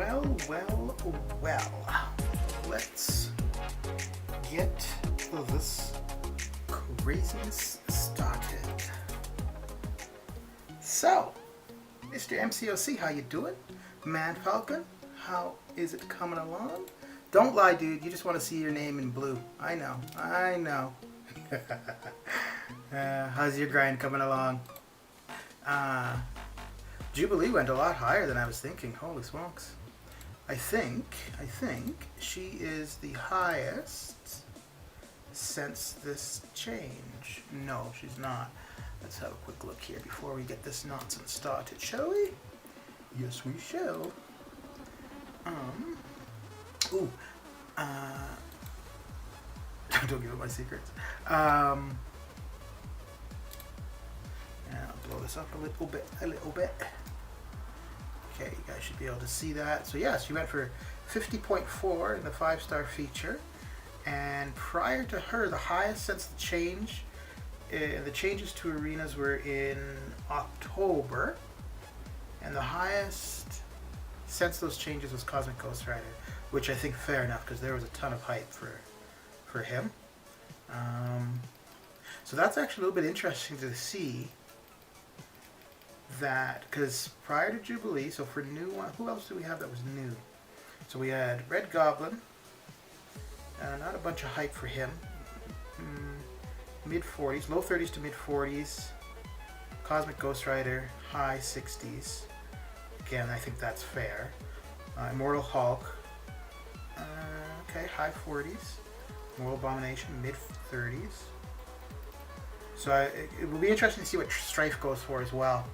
Well, let's get this craziness started. So, Mr. MCOC, how you doing? Man Falcon, how is it coming along? Don't lie, dude, you just want to see your name in blue. I know. How's your grind coming along? Jubilee went a lot higher than I was thinking. Holy smokes. I think she is the highest since this change. No, she's not. Let's have a quick look here before we get this nonsense started, shall we? Yes, we shall. Don't give up my secrets. Yeah, I'll blow this up a little bit. Okay, you guys should be able to see that. So yes, she went for 50.4 in the 5-star feature, and prior to her, the highest since the change, the changes to arenas were in October, and the highest since those changes was Cosmic Ghost Rider, which I think fair enough because there was a ton of hype for him. So that's actually a little bit interesting to see. That because prior to Jubilee, so for new one, who else do we have that was new? So we had Red Goblin, not a bunch of hype for him. Mid 40s, low 30s to mid 40s. Cosmic Ghost Rider, high 60s. Again, I think that's fair. Immortal Hulk, okay, high 40s. Mortal Abomination, mid 30s. So it will be interesting to see what Strife goes for as well,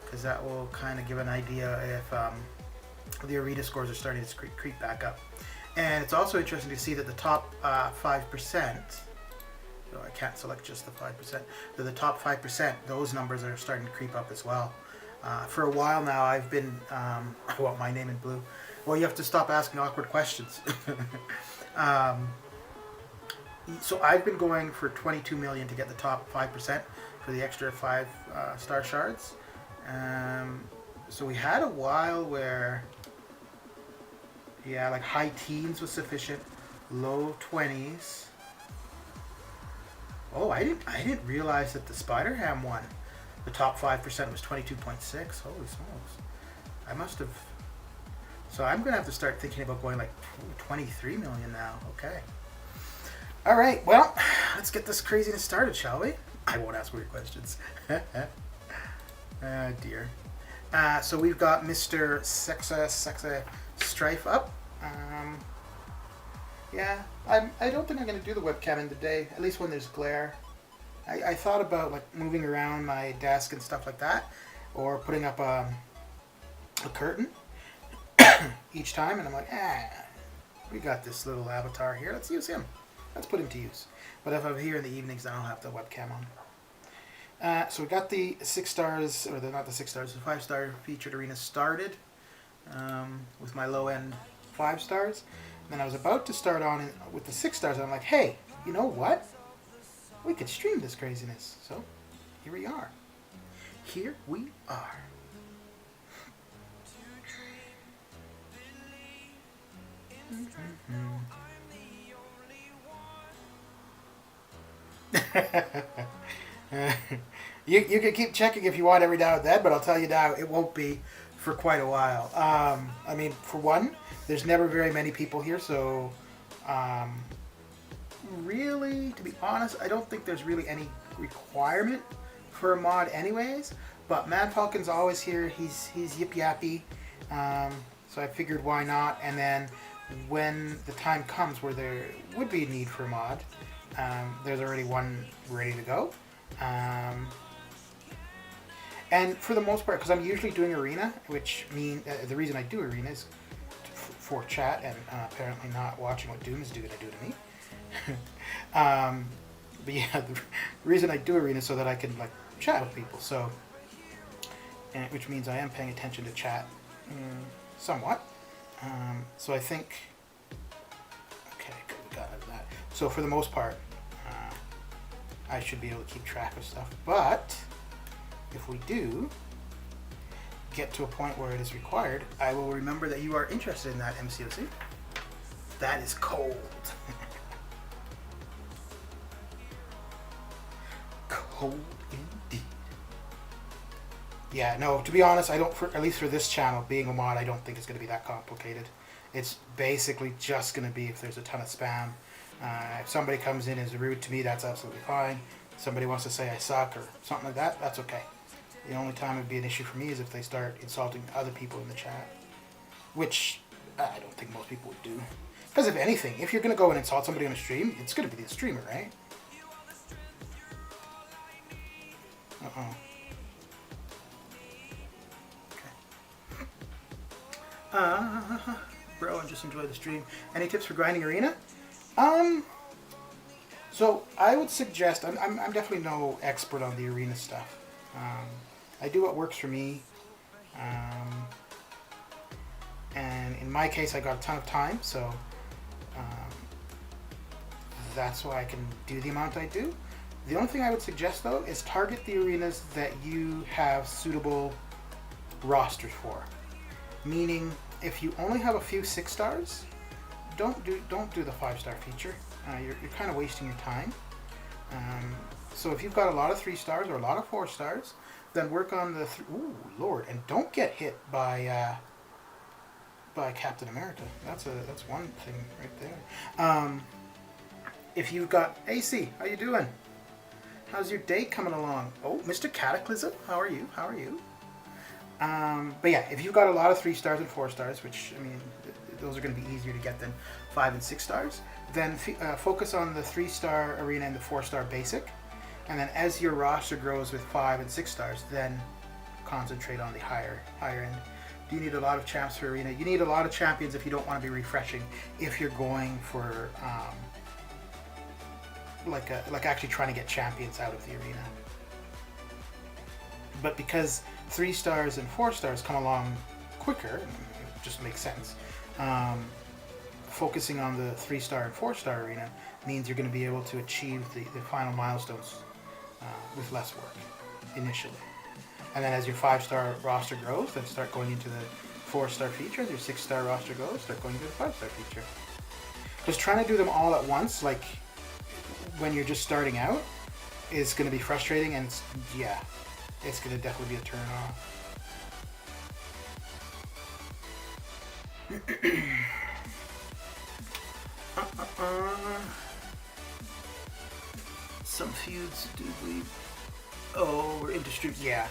because that will kind of give an idea if the arena scores are starting to creep back up. And it's also interesting to see that the top 5%, so I can't select just the 5%, but the top 5%, those numbers are starting to creep up as well. For a while now, I've been, I want my name in blue. Well, you have to stop asking awkward questions. So I've been going for 22 million to get the top 5% for the extra 5-star shards. So we had a while where, yeah, like high teens was sufficient, low 20s. Oh, I didn't realize that the Spider-Ham one, the top 5% was 22.6. Holy smokes! I must have. So I'm gonna have to start thinking about going like 23 million now. Okay. All right. Well, let's get this craziness started, shall we? I won't ask weird questions. Oh dear. So we've got Mr. Sexa Strife up. Yeah, I don't think I'm going to do the webcam in today, at least when there's glare. I thought about like moving around my desk and stuff like that, or putting up a curtain each time, and I'm like, we got this little avatar here, let's use him. Let's put him to use. But if I'm here in the evenings, then I'll have the webcam on. So we got the 6 stars, or not the 6 stars, the 5-star featured arena started with my low-end 5 stars. And then I was about to start on with the 6 stars, and I'm like, hey, you know what? We could stream this craziness. So here we are. Here we are. You can keep checking if you want every now and then, but I'll tell you now, it won't be for quite a while. I mean, for one, there's never very many people here, so really, to be honest, I don't think there's really any requirement for a mod anyways, but Mad Falcon's always here. He's yip-yappy, so I figured why not. And then when the time comes where there would be a need for a mod, there's already one ready to go. And for the most part, because I'm usually doing arena, which means the reason I do arena is for chat and apparently not watching what Doom is going to do to me. But yeah, the reason I do arena is so that I can like chat with people. So, which means I am paying attention to chat somewhat. So I think, okay, good, we got out of that. So for the most part, I should be able to keep track of stuff. But if we do, get to a point where it is required, I will remember that you are interested in that MCOC. That is cold. Cold indeed. Yeah, no, to be honest, I don't, at least for this channel, being a mod, I don't think it's going to be that complicated. It's basically just going to be if there's a ton of spam. If somebody comes in and is rude to me, that's absolutely fine. If somebody wants to say I suck or something like that, that's okay. The only time it would be an issue for me is if they start insulting other people in the chat. Which I don't think most people would do. Because if anything, if you're going to go and insult somebody on a stream, it's going to be the streamer, right? Uh-oh. Okay. Bro, and just enjoy the stream. Any tips for grinding arena? So I would suggest, I'm definitely no expert on the arena stuff. I do what works for me. And in my case, I got a ton of time, so that's why I can do the amount I do. The only thing I would suggest, though, is target the arenas that you have suitable rosters for. Meaning, if you only have a few 6 stars, don't do the 5-star feature. You're kind of wasting your time. So if you've got a lot of 3 stars or a lot of 4 stars, then work on the ooh, Lord, and don't get hit by Captain America. That's one thing right there. If you've got AC, how you doing? How's your day coming along? Oh, Mr. Cataclysm, how are you? How are you? But yeah, if you've got a lot of 3 stars and 4 stars, which, I mean, those are going to be easier to get than 5 and 6 stars, then focus on the 3-star arena and the 4-star basic. And then as your roster grows with 5 and 6 stars, then concentrate on the higher end. Do you need a lot of champs for arena? You need a lot of champions if you don't want to be refreshing. If you're going for like actually trying to get champions out of the arena. But because 3 stars and 4 stars come along quicker, it just makes sense. Focusing on the 3-star and 4-star arena means you're going to be able to achieve the final milestones with less work initially. And then as your 5-star roster grows, then start going into the 4-star feature. As your 6-star roster goes, start going into the 5-star feature. Just trying to do them all at once, like when you're just starting out, is going to be frustrating, and it's going to definitely be a turn off. Some feuds do bleed. Oh, we're into streams. Yeah.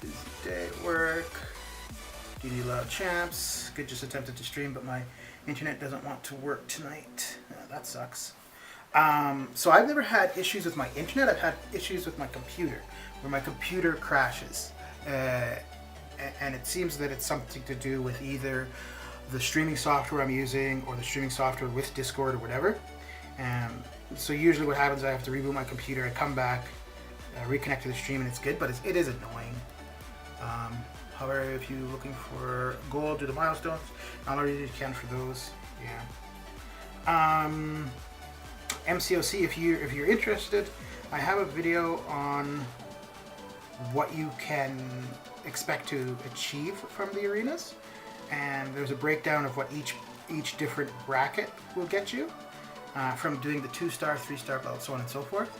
Busy day at work. Do you need a lot of champs? Good, just attempted to stream, but my internet doesn't want to work tonight. That sucks. So I've never had issues with my internet. I've had issues with my computer, where my computer crashes. And it seems that it's something to do with either the streaming software I'm using or the streaming software with Discord or whatever. So usually what happens is I have to reboot my computer, I come back, reconnect to the stream, and it's good, but it is annoying. However, if you're looking for gold, do the milestones. Not already you can for those. Yeah. MCOC, if you're interested, I have a video on what you can expect to achieve from the arenas, and there's a breakdown of what each different bracket will get you. From doing the 2-star, 3-star belt, so on and so forth.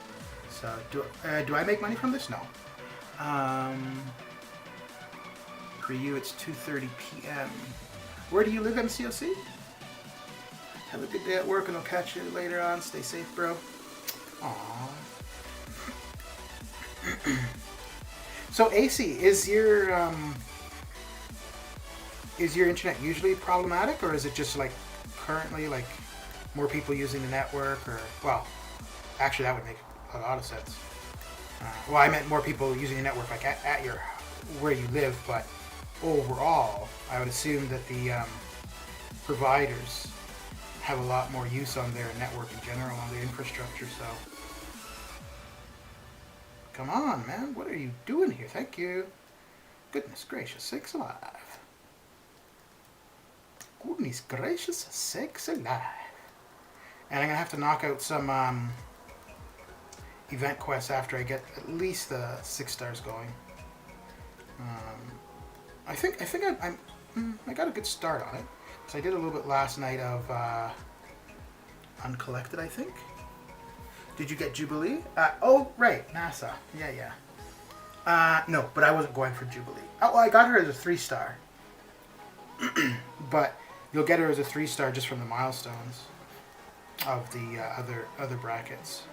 So, do I make money from this? No. For you, it's 2:30 p.m. Where do you live, MCOC? Have a good day at work, and I'll catch you later on. Stay safe, bro. Aww. So, AC, is your internet usually problematic, or is it just like currently like more people using the network? Or, well, actually that would make a lot of sense. Well, I meant more people using the network like at your where you live, but overall I would assume that the providers have a lot more use on their network in general, on their infrastructure. So come on, man, what are you doing here? Thank you. Goodness gracious sakes alive. Goodness gracious sakes alive. And I'm going to have to knock out some event quests after I get at least the 6 stars going. I think I got a good start on it. So I did a little bit last night of Uncollected, I think. Did you get Jubilee? Oh, right, NASA. Yeah. No, but I wasn't going for Jubilee. Oh, well, I got her as a 3-star. But you'll get her as a 3-star just from the milestones of the other brackets.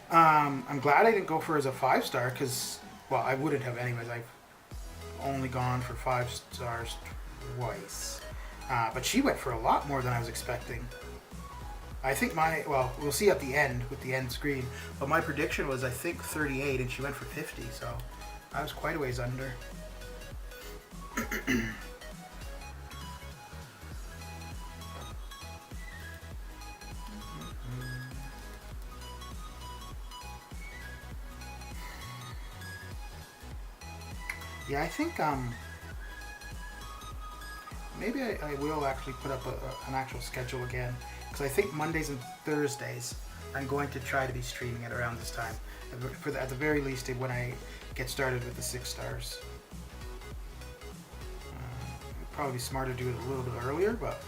I'm glad I didn't go for her as a 5-star because, well, I wouldn't have anyways. I've only gone for 5 stars twice. But she went for a lot more than I was expecting. I think well, we'll see at the end with the end screen. But my prediction was, I think, 38, and she went for 50. So I was quite a ways under. Yeah, I think maybe I will actually put up an actual schedule again, because I think Mondays and Thursdays I'm going to try to be streaming it around this time, at the very least when I get started with the 6 stars. It'd probably be smarter to do it a little bit earlier, but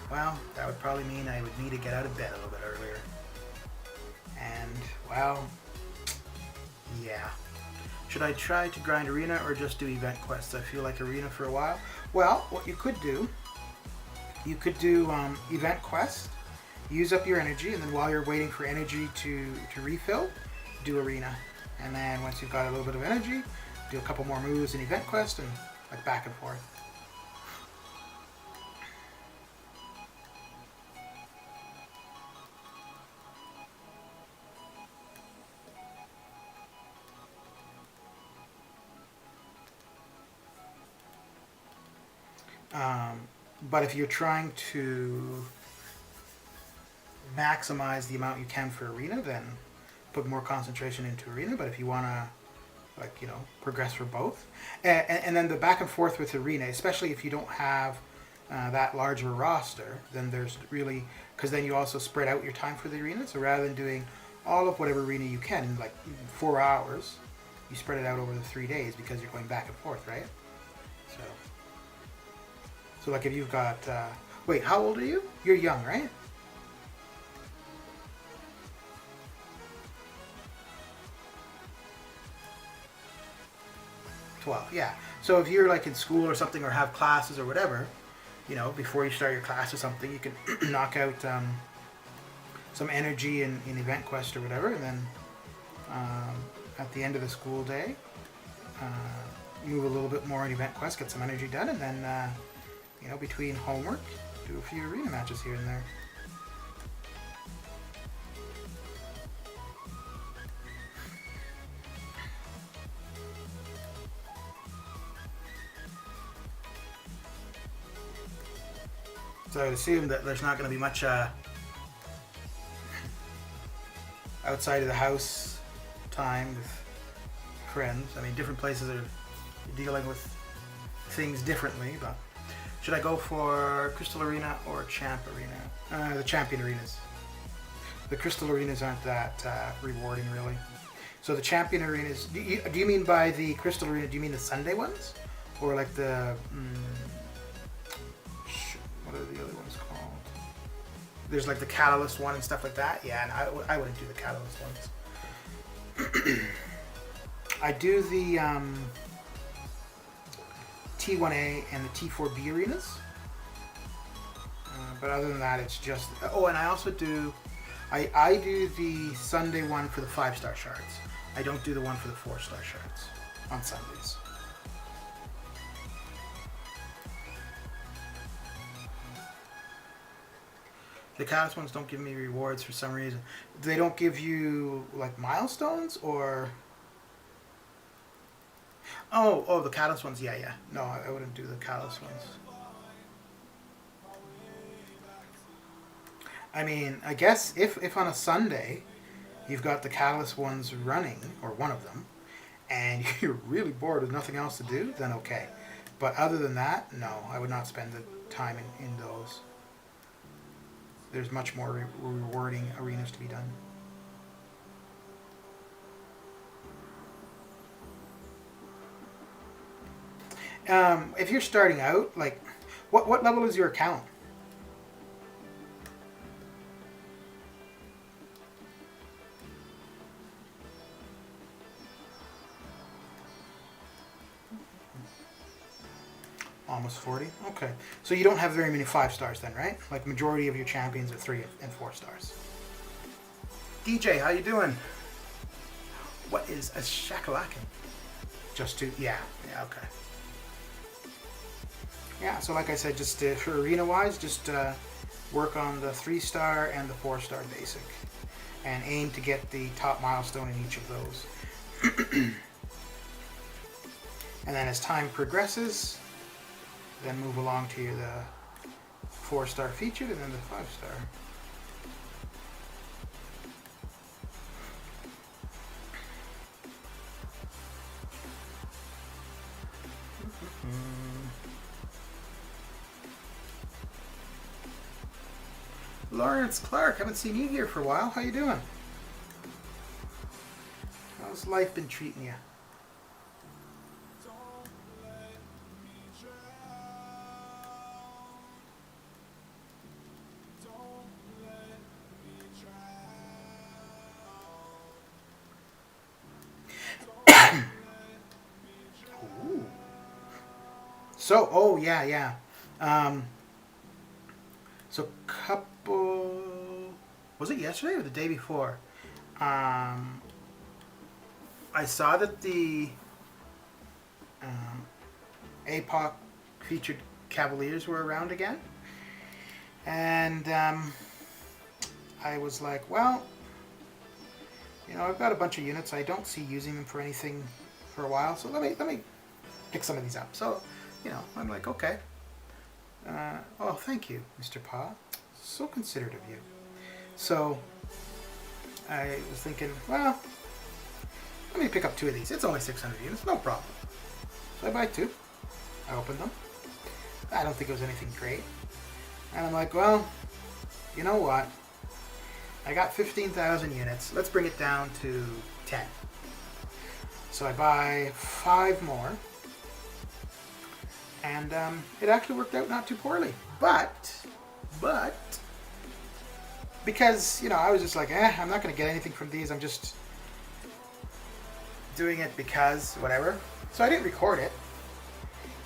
well, that would probably mean I would need to get out of bed a little bit earlier. And well, yeah. Should I try to grind arena or just do event quests? I feel like arena for a while. Well, what you could do event quest, use up your energy, and then while you're waiting for energy to refill, do arena. And then once you've got a little bit of energy, do a couple more moves in event quest, and like back and forth. But if you're trying to maximize the amount you can for arena, then put more concentration into arena. But if you want to, like, you know, progress for both, and then the back and forth with arena, especially if you don't have that large of a roster, then there's really, because then you also spread out your time for the arena. So rather than doing all of whatever arena you can in like 4 hours, you spread it out over the 3 days because you're going back and forth, right? So like if you've got, wait, how old are you? You're young, right? Yeah. So if you're like in school or something, or have classes or whatever, you know, before you start your class or something, you can knock out some energy in event quest or whatever, and then at the end of the school day, move a little bit more in event quest, get some energy done, and then you know, between homework, do a few arena matches here and there. So I would assume that there's not going to be much outside of the house time with friends. I mean, different places are dealing with things differently, but should I go for Crystal Arena or Champ Arena? The Champion Arenas. The Crystal Arenas aren't that rewarding, really. So the Champion Arenas, do you mean by the Crystal Arena, do you mean the Sunday ones? Or like the, what are the other ones called? There's like the Catalyst one and stuff like that. Yeah, and I wouldn't do the Catalyst ones. I do the T1A and the T4B arenas, but other than that, it's just, oh, and I also do, I do the Sunday one for the 5-star shards. I don't do the one for the 4-star shards on Sundays. The Catalyst ones don't give me rewards for some reason. They don't give you like milestones, or Oh, the Catalyst ones, yeah. No, I wouldn't do the Catalyst ones. I mean, I guess if on a Sunday you've got the Catalyst ones running, or one of them, and you're really bored with nothing else to do, then okay. But other than that, no, I would not spend the time in those. There's much more rewarding arenas to be done. If you're starting out, like, what level is your account? Almost 40. Okay, so you don't have very many 5 stars then, right? Like majority of your champions are 3 and 4 stars. DJ, how you doing? What is a shakalaka? Just to, yeah, okay. Yeah, so like I said, just for arena-wise, just work on the 3-star and the 4-star basic, and aim to get the top milestone in each of those. And then as time progresses, then move along to the 4-star featured and then the 5-star. Lawrence Clark, haven't seen you here for a while. How you doing? How's life been treating you? Ooh. So, oh yeah. So was it yesterday or the day before? I saw that the APOC featured Cavaliers were around again, and I was like, well, you know, I've got a bunch of units. I don't see using them for anything for a while, so let me pick some of these up. So, you know, I'm like, okay. Oh, thank you, Mr. Pa. So considerate of you. So I was thinking, well, let me pick up 2 of these. It's only 600 units, no problem. So I buy 2. I opened them. I don't think it was anything great. And I'm like, well, you know what? I got 15,000 units. Let's bring it down to 10. So I buy 5 more. And it actually worked out not too poorly. But, because, you know, I was just like, I'm not going to get anything from these. I'm just doing it because, whatever. So I didn't record it.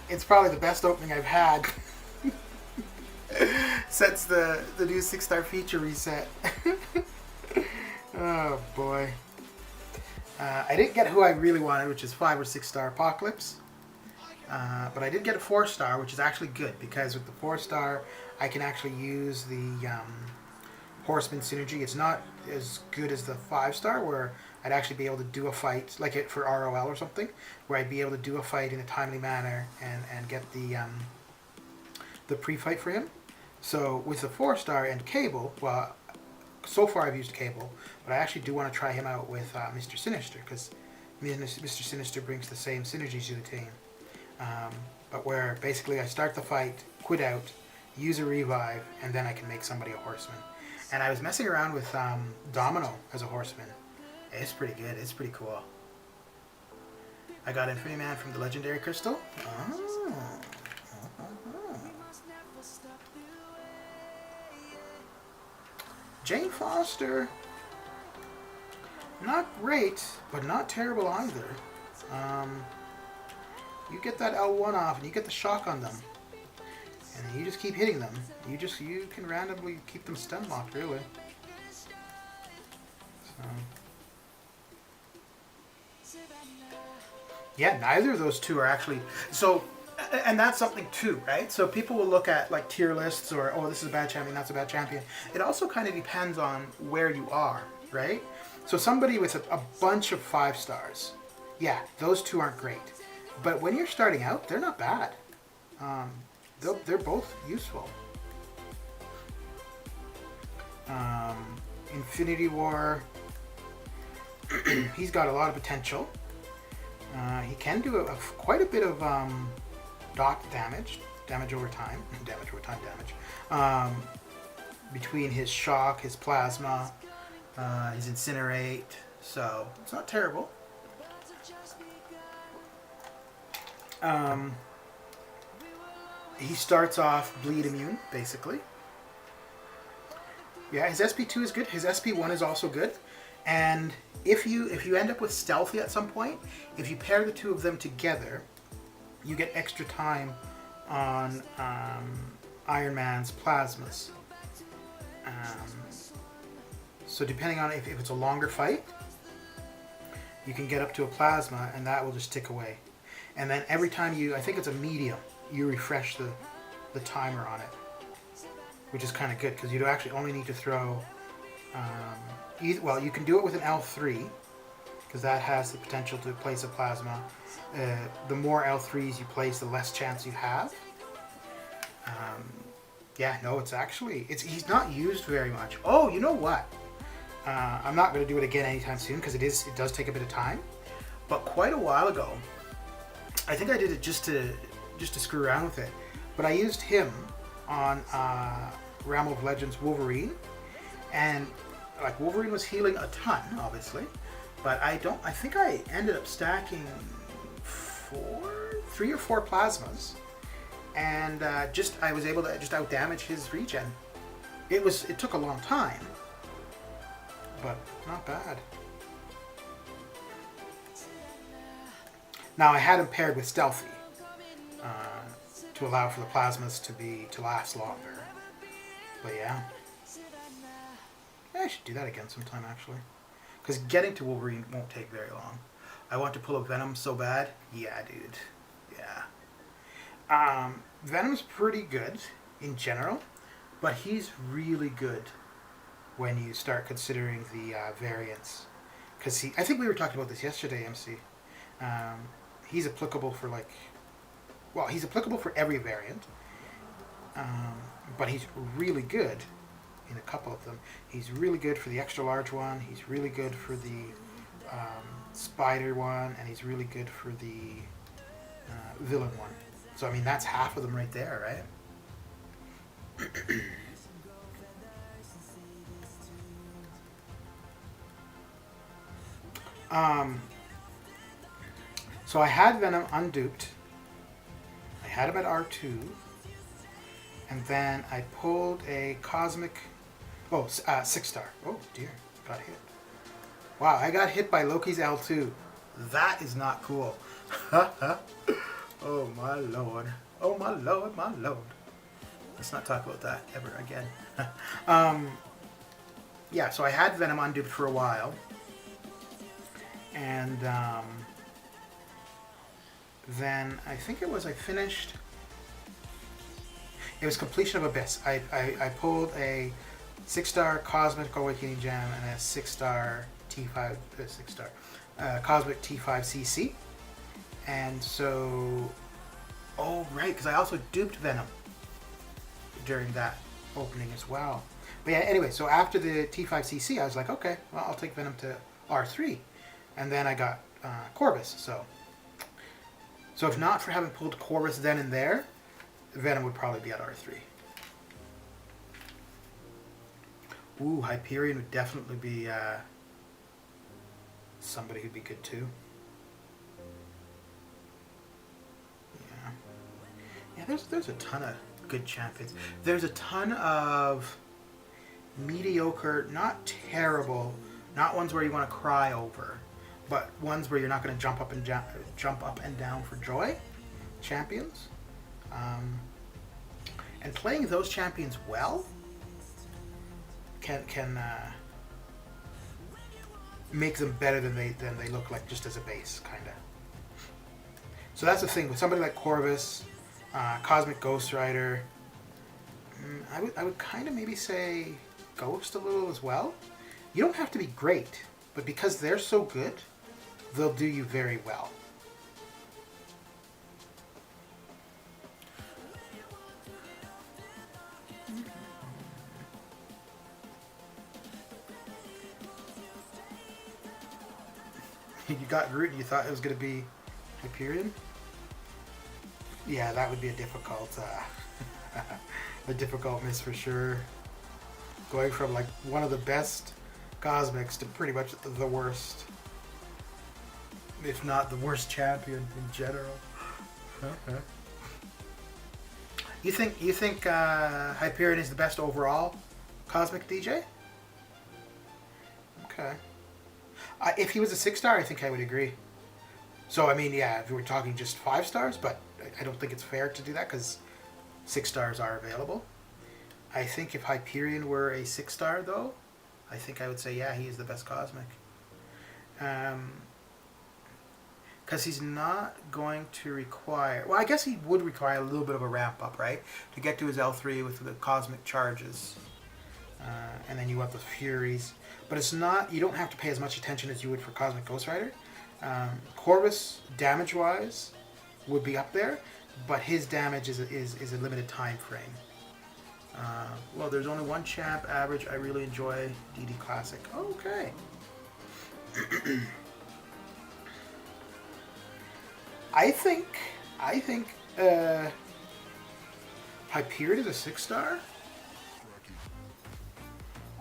It's probably the best opening I've had since the new 6-star feature reset. Oh, boy. I didn't get who I really wanted, which is 5 or 6-star Apocalypse. But I did get a 4-star, which is actually good, because with the 4-star, I can actually use the Horseman synergy. It's not as good as the 5-star, where I'd actually be able to do a fight, like it for ROL or something, where I'd be able to do a fight in a timely manner and get the pre-fight for him. So with the 4-star and Cable, well, so far I've used Cable, but I actually do want to try him out with Mr. Sinister, because Mr. Sinister brings the same synergies to the team. But where basically I start the fight, quit out, use a revive, and then I can make somebody a horseman. And I was messing around with Domino as a horseman. It's pretty good. It's pretty cool. I got Infinity Man from the Legendary Crystal. Oh. Jane Foster. Not great, but not terrible either. You get that L1 off and you get the shock on them. And you just keep hitting them. You can randomly keep them stun locked, really. So. Yeah, neither of those two are actually... So, and that's something too, right? So people will look at like tier lists or, oh, this is a bad champion, that's a bad champion. It also kind of depends on where you are, right? So somebody with a bunch of 5-stars, yeah, those two aren't great. But when you're starting out, they're not bad. They're both useful. Infinity War, he's got a lot of potential. He can do quite a bit of dot damage over time, between his shock, his plasma, his incinerate. So it's not terrible. he starts off bleed immune, basically. Yeah, his SP2 is good. His SP1 is also good. And if you end up with Stealthy at some point, if you pair the two of them together, you get extra time on Iron Man's plasmas. So depending on if it's a longer fight, you can get up to a plasma and that will just tick away. And then every time I think it's a medium, you refresh the timer on it, which is kind of good because you actually only need to throw, well, you can do it with an L3 because that has the potential to place a plasma. The more L3s you place, the less chance you have. Yeah, no, he's not used very much. Oh, you know what? I'm not going to do it again anytime soon because it does take a bit of time. But quite a while ago, I think I did it just to screw around with it. But I used him on Realm of Legends Wolverine, and like Wolverine was healing a ton, obviously. But I think I ended up stacking 3 or 4 plasmas, and I was able to just outdamage his regen. It took a long time, but not bad. Now I had him paired with Stealthy to allow for the plasmas to last longer. But yeah, I should do that again sometime actually, because getting to Wolverine won't take very long. I want to pull a Venom so bad. Yeah, dude. Yeah. Venom's pretty good in general, but he's really good when you start considering the variants. Because I think we were talking about this yesterday, MC. He's applicable for he's applicable for every variant. But he's really good in a couple of them. He's really good for the extra large one. He's really good for the spider one, and he's really good for the villain one. So I mean, that's half of them right there, right? So I had Venom unduped. I had him at R2, and then I pulled a cosmic. 6-star. Oh dear, got hit. Wow, I got hit by Loki's L2. That is not cool. Oh my lord. Oh my lord, my lord. Let's not talk about that ever again. Yeah, so I had Venom unduped for a while. And then I think I finished. It was Completion of Abyss. I pulled a 6-star Cosmic Awakening Gem and a 6-star T5 Cosmic T5 CC. And so, oh right, because I also duped Venom during that opening as well. But yeah, anyway, so after the T5 CC, I was like, okay, well, I'll take Venom to R3. And then I got Corvus, so if not for having pulled Corvus then and there, Venom would probably be at R3. Ooh, Hyperion would definitely be somebody who'd be good too. Yeah, there's a ton of good champions. There's a ton of mediocre, not terrible, not ones where you want to cry over, but ones where you're not going to jump up and down for joy champions. And playing those champions well can make them better than they look like just as a base, kind of. So that's the thing with somebody like Corvus, Cosmic Ghost Rider. I would kind of maybe say Ghost a little as well. You don't have to be great, but because they're so good, they'll do you very well. You got Groot and you thought it was going to be Hyperion? Yeah, that would be a difficult miss for sure. Going from like one of the best Cosmics to pretty much the worst, if not the worst champion in general. You think Hyperion is the best overall Cosmic DJ? Okay. If he was a 6-star, I think I would agree. So, I mean, yeah, if we were talking just 5 stars, but I don't think it's fair to do that because 6 stars are available. I think if Hyperion were a 6-star, though, I think I would say, yeah, he is the best Cosmic. Because he's not going to require... Well, I guess he would require a little bit of a ramp up, right? To get to his L3 with the Cosmic charges. And then you have the Furies. But it's not... You don't have to pay as much attention as you would for Cosmic Ghost Rider. Corvus, damage-wise, would be up there. But his damage is a limited time frame. Well, there's only one champ average. I really enjoy DD Classic. Okay. I think Hyperion is a 6-star.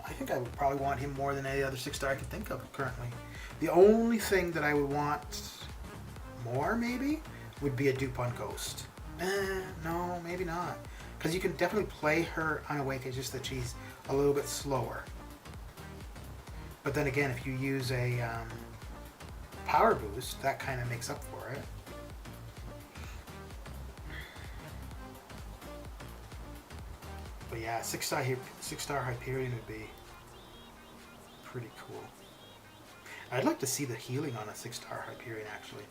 I think I would probably want him more than any other 6-star I could think of currently. The only thing that I would want more, maybe, would be a dupe on Ghost. No, maybe not. Because you can definitely play her unawake, it's just that she's a little bit slower. But then again, if you use a power boost, that kind of makes up for it. But yeah, 6-star Hyperion would be pretty cool. I'd like to see the healing on a 6-star Hyperion, actually.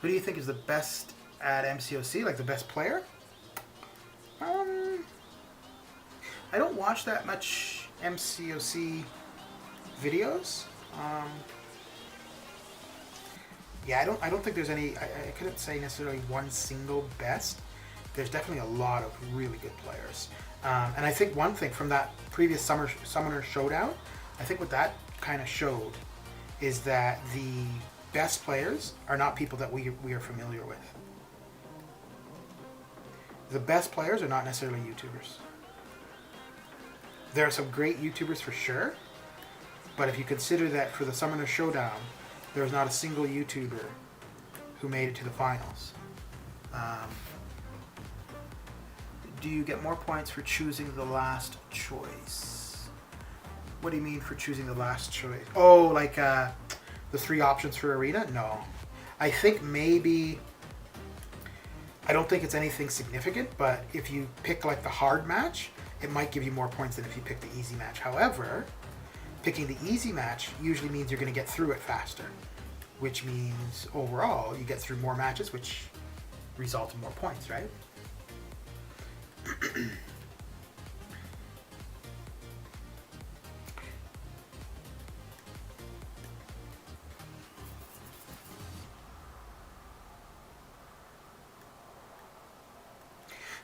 Who do you think is the best at MCOC, like the best player? I don't watch that much MCOC videos. Yeah, I don't think there's any. I couldn't say necessarily one single best. There's definitely a lot of really good players. And I think one thing from that previous Summoner Showdown, I think what that kind of showed is that the best players are not people that we are familiar with. The best players are not necessarily YouTubers. There are some great YouTubers for sure, but if you consider that for the Summoner Showdown, there was not a single YouTuber who made it to the finals. Do you get more points for choosing the last choice? What do you mean for choosing the last choice? Oh, like the 3 options for arena? No. I think maybe... I don't think it's anything significant, but if you pick like the hard match, it might give you more points than if you pick the easy match. However, picking the easy match usually means you're going to get through it faster, which means overall you get through more matches, which result in more points, right?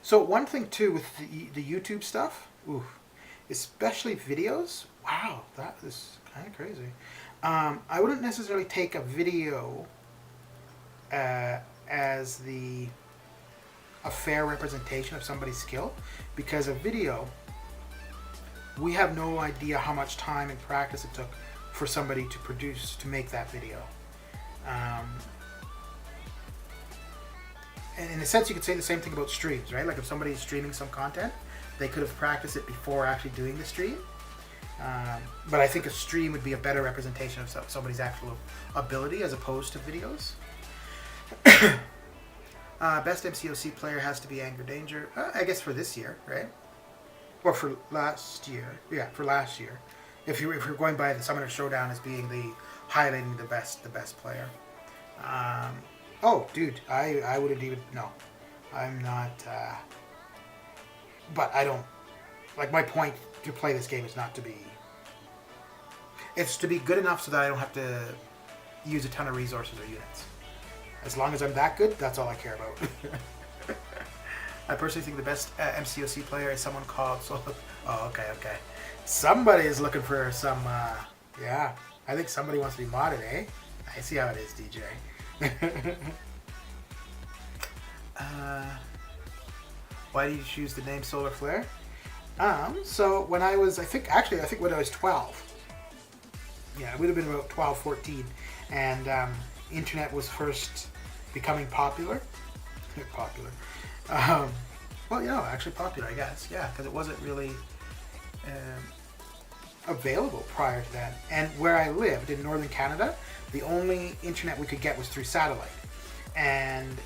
So one thing too with the YouTube stuff, especially videos, wow, that is kind of crazy. I wouldn't necessarily take a video as a fair representation of somebody's skill, because a video, we have no idea how much time and practice it took for somebody to make that video. And in a sense, you could say the same thing about streams, right? Like if somebody's streaming some content, they could have practiced it before actually doing the stream. But I think a stream would be a better representation of somebody's actual ability as opposed to videos. Best MCOC player has to be Anger Danger. I guess for this year, right? Or for last year. Yeah, for last year. If you're going by the Summoner Showdown as being highlighting the best player. Oh, dude, I wouldn't even... No. I'm not... but I don't... Like, my point to play this game is not to be... It's to be good enough so that I don't have to use a ton of resources or units. As long as I'm that good, that's all I care about. I personally think the best MCOC player is someone called... Oh, okay. Somebody is looking for some... yeah, I think somebody wants to be modded, eh? I see how it is, DJ. Why did you choose the name Solar Flare? So when I was, I think when I was 12. Yeah, it would have been about 12, 14. And internet was first becoming popular. Well, you know, actually popular, I guess. Yeah, because it wasn't really available prior to that. And where I lived in northern Canada, the only internet we could get was through satellite. And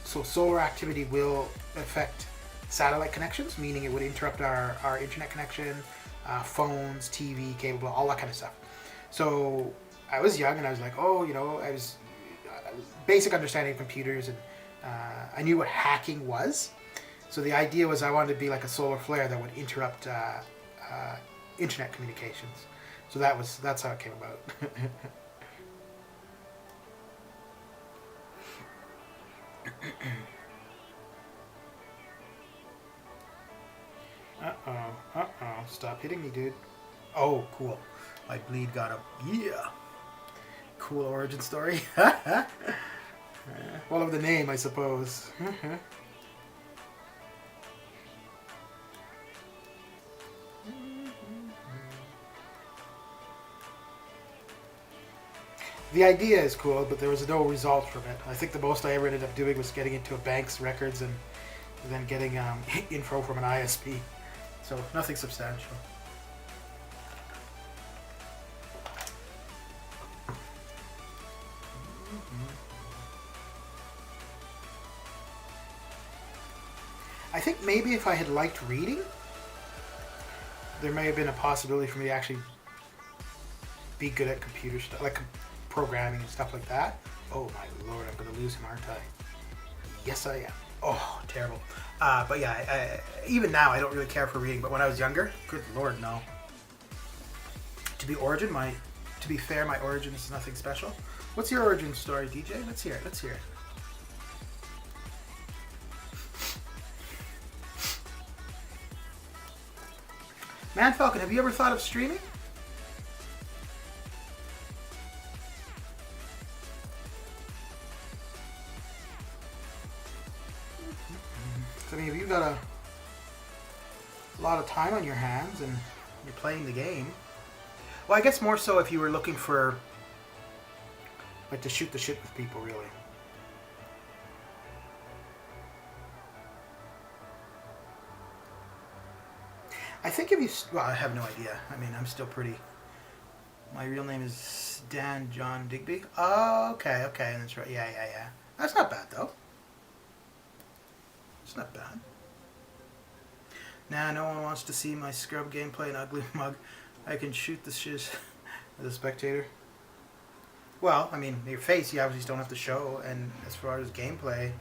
so solar activity will affect satellite connections, meaning it would interrupt our internet connection, phones, TV, cable, all that kind of stuff. So I was young and I was like, oh, you know, I was basic understanding of computers, and I knew what hacking was. So the idea was I wanted to be like a solar flare that would interrupt internet communications. So that's how it came about. Uh-oh. Stop hitting me, dude. Oh, cool. My bleed got up. Yeah. Cool origin story. Well, of the name, I suppose. The idea is cool, but there was no result from it. I think the most I ever ended up doing was getting into a bank's records and then getting info from an ISP. So nothing substantial. I think maybe if I had liked reading, there may have been a possibility for me to actually be good at computer stuff, like programming and stuff like that. Oh my lord, I'm going to lose him, aren't I? Yes, I am. Oh, terrible. But yeah, even now I don't really care for reading, but when I was younger, good lord, no. To be fair, my origin is nothing special. What's your origin story, DJ? Let's hear it. Man Falcon, have you ever thought of streaming? I mean, if you've got a lot of time on your hands and you're playing the game. Well, I guess more so if you were looking for, like, to shoot the shit with people, really. I think if you... Well, I have no idea. I mean, I'm still pretty... My real name is Dan John Digby. Oh, okay. That's right. Yeah. That's not bad, though. It's not bad. Nah, no one wants to see my scrub gameplay and ugly mug. I can shoot the shiz as a spectator. Well, I mean, your face you obviously don't have to show, and as far as gameplay,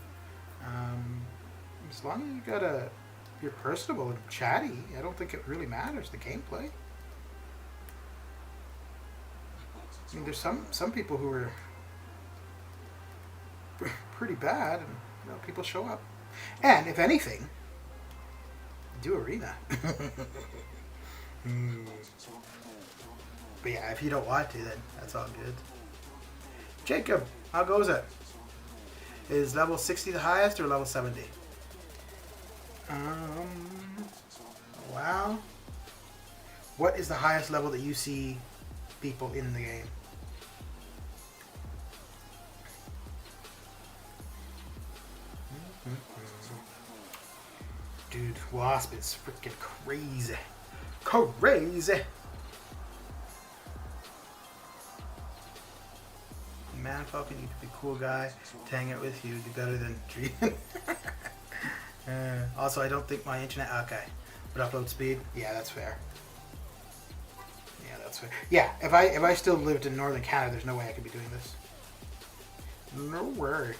as long as you got you're personable and chatty, I don't think it really matters, the gameplay. I mean, there's some people who are pretty bad, and you know, people show up. And if anything, do arena. But yeah, if you don't want to, then that's all good. Jacob, how goes it? Is level 60 the highest or level 70? Wow. What is the highest level that you see people in the game? Dude, Wasp is freaking crazy. Crazy! Man, Falcon, you could be a cool guy to hang out with you. Do better than Dream. Also, I don't think my internet... Okay. But upload speed? Yeah, that's fair. Yeah, if I still lived in northern Canada, there's no way I could be doing this. No way.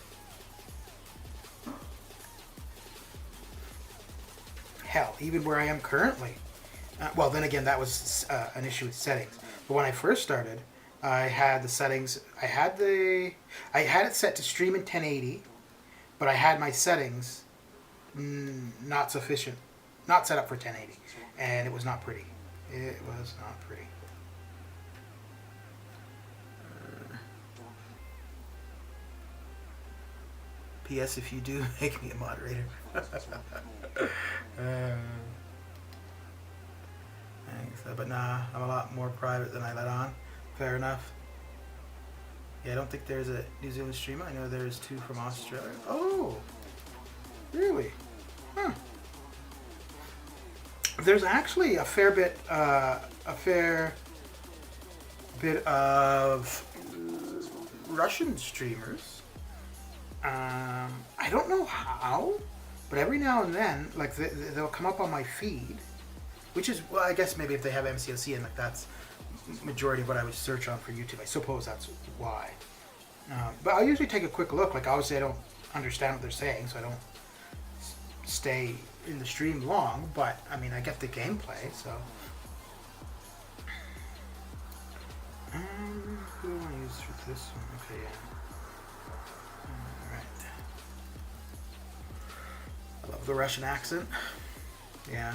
Hell, even where I am currently. Well, then again, that was an issue with settings. But when I first started, I had the settings. I had it set to stream in 1080, but I had my settings not sufficient, not set up for 1080, and it was not pretty. It was not pretty. P.S. If you do, make me a moderator. Thanks. But nah, I'm a lot more private than I let on. Fair enough. Yeah, I don't think there's a New Zealand streamer. I know there's two from Australia. Oh, really? Huh. There's actually a fair bit of Russian streamers. I don't know how, but every now and then, like they'll come up on my feed, which is, well, I guess maybe if they have MCOC and like that's majority of what I would search on for YouTube. I suppose that's why. But I'll usually take a quick look. Like obviously I don't understand what they're saying, so I don't stay in the stream long. But I mean, I get the gameplay, so. Who do I want to use for this one? Okay, yeah. Alright. I love the Russian accent. Yeah.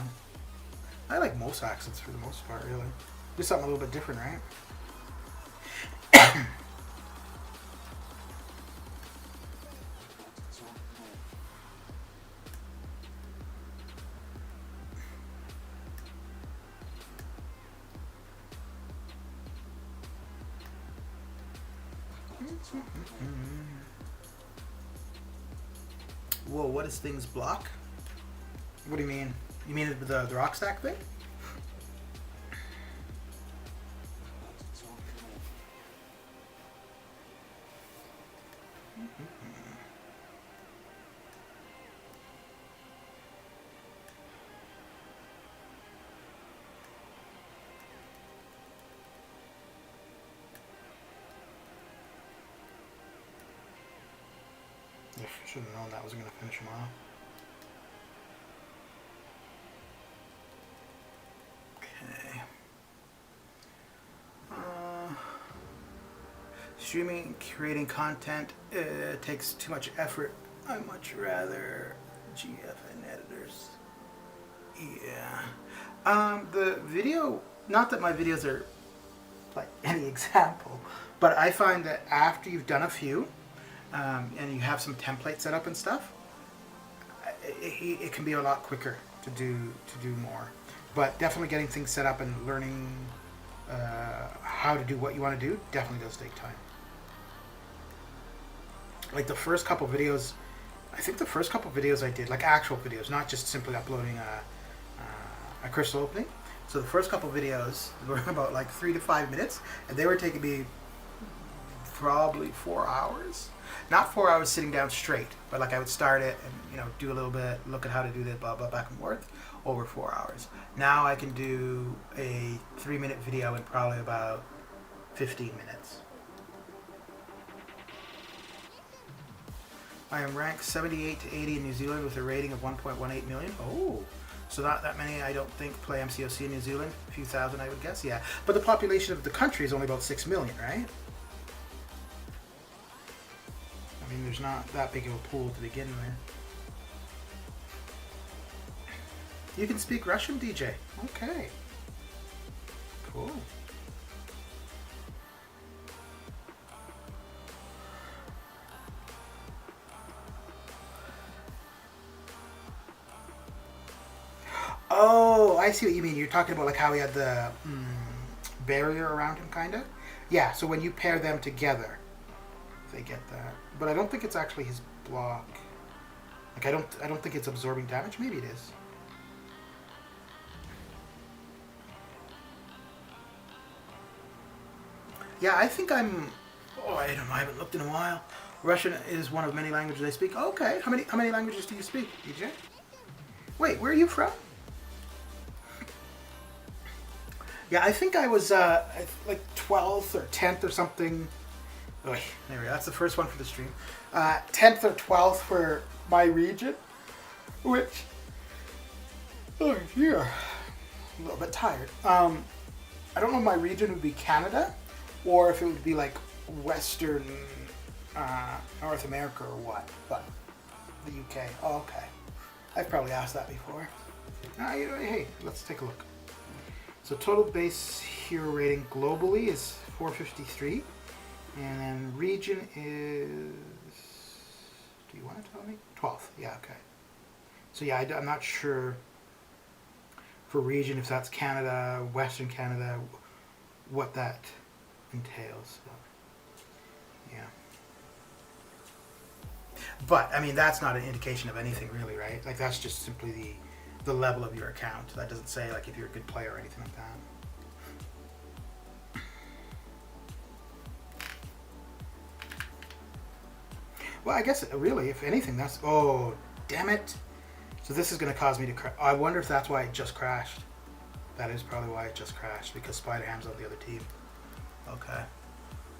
I like most accents for the most part, really. Do something a little bit different, right? Whoa, what is things block? What do you mean? You mean the rock stack thing? Should have known that was going to finish him off. Okay. Streaming, creating content takes too much effort. I much rather GFN editors. Yeah. The video, not that my videos are like any example, but I find that after you've done a few, and you have some templates set up and stuff, it can be a lot quicker to do more. But definitely getting things set up and learning how to do what you want to do definitely does take time. Like the first couple videos, I think the first couple videos I did, like actual videos, not just simply uploading a crystal opening. So the first couple videos were about like 3 to 5 minutes, and they were taking me probably 4 hours. Not 4 hours sitting down straight, but like I would start it and do a little bit, look at how to do this, blah blah, back and forth, over 4 hours. Now I can do a 3-minute video in probably about 15 minutes. I am ranked 78 to 80 in New Zealand with a rating of 1.18 million. Oh, so not that many, I don't think, play MCOC in New Zealand. A few thousand, I would guess, yeah. But the population of the country is only about 6 million, right? I mean, there's not that big of a pool to begin with. You can speak Russian, DJ? Okay. Cool. Oh, I see what you mean. You're talking about like how he had the barrier around him, kind of? Yeah, so when you pair them together, they get that. But I don't think it's actually his block. Like I don't think it's absorbing damage. Maybe it is. Yeah, I think I'm. Oh, I don't know. I haven't looked in a while. Russian is one of many languages I speak. Okay, how many languages do you speak, DJ? Wait, where are you from? Yeah, I think I was like 12th or 10th or something. Oh, there we go. That's the first one for the stream. 10th or 12th for my region, which, oh yeah, a little bit tired. I don't know if my region would be Canada, or if it would be like Western North America or what, but the UK. Oh, okay. I've probably asked that before. Hey, let's take a look. So total base hero rating globally is 453. And then region is, do you want to tell me? 12th, yeah, okay. So yeah, I'm not sure for region, if that's Canada, Western Canada, what that entails. So, yeah. But, I mean, that's not an indication of anything really, right? Like that's just simply the level of your account. That doesn't say like if you're a good player or anything like that. Well, I guess really, if anything, that's... Oh, damn it. So this is going to cause me to crash. I wonder if that's why it just crashed. That is probably why it just crashed, because Spider-Ham's on the other team. Okay.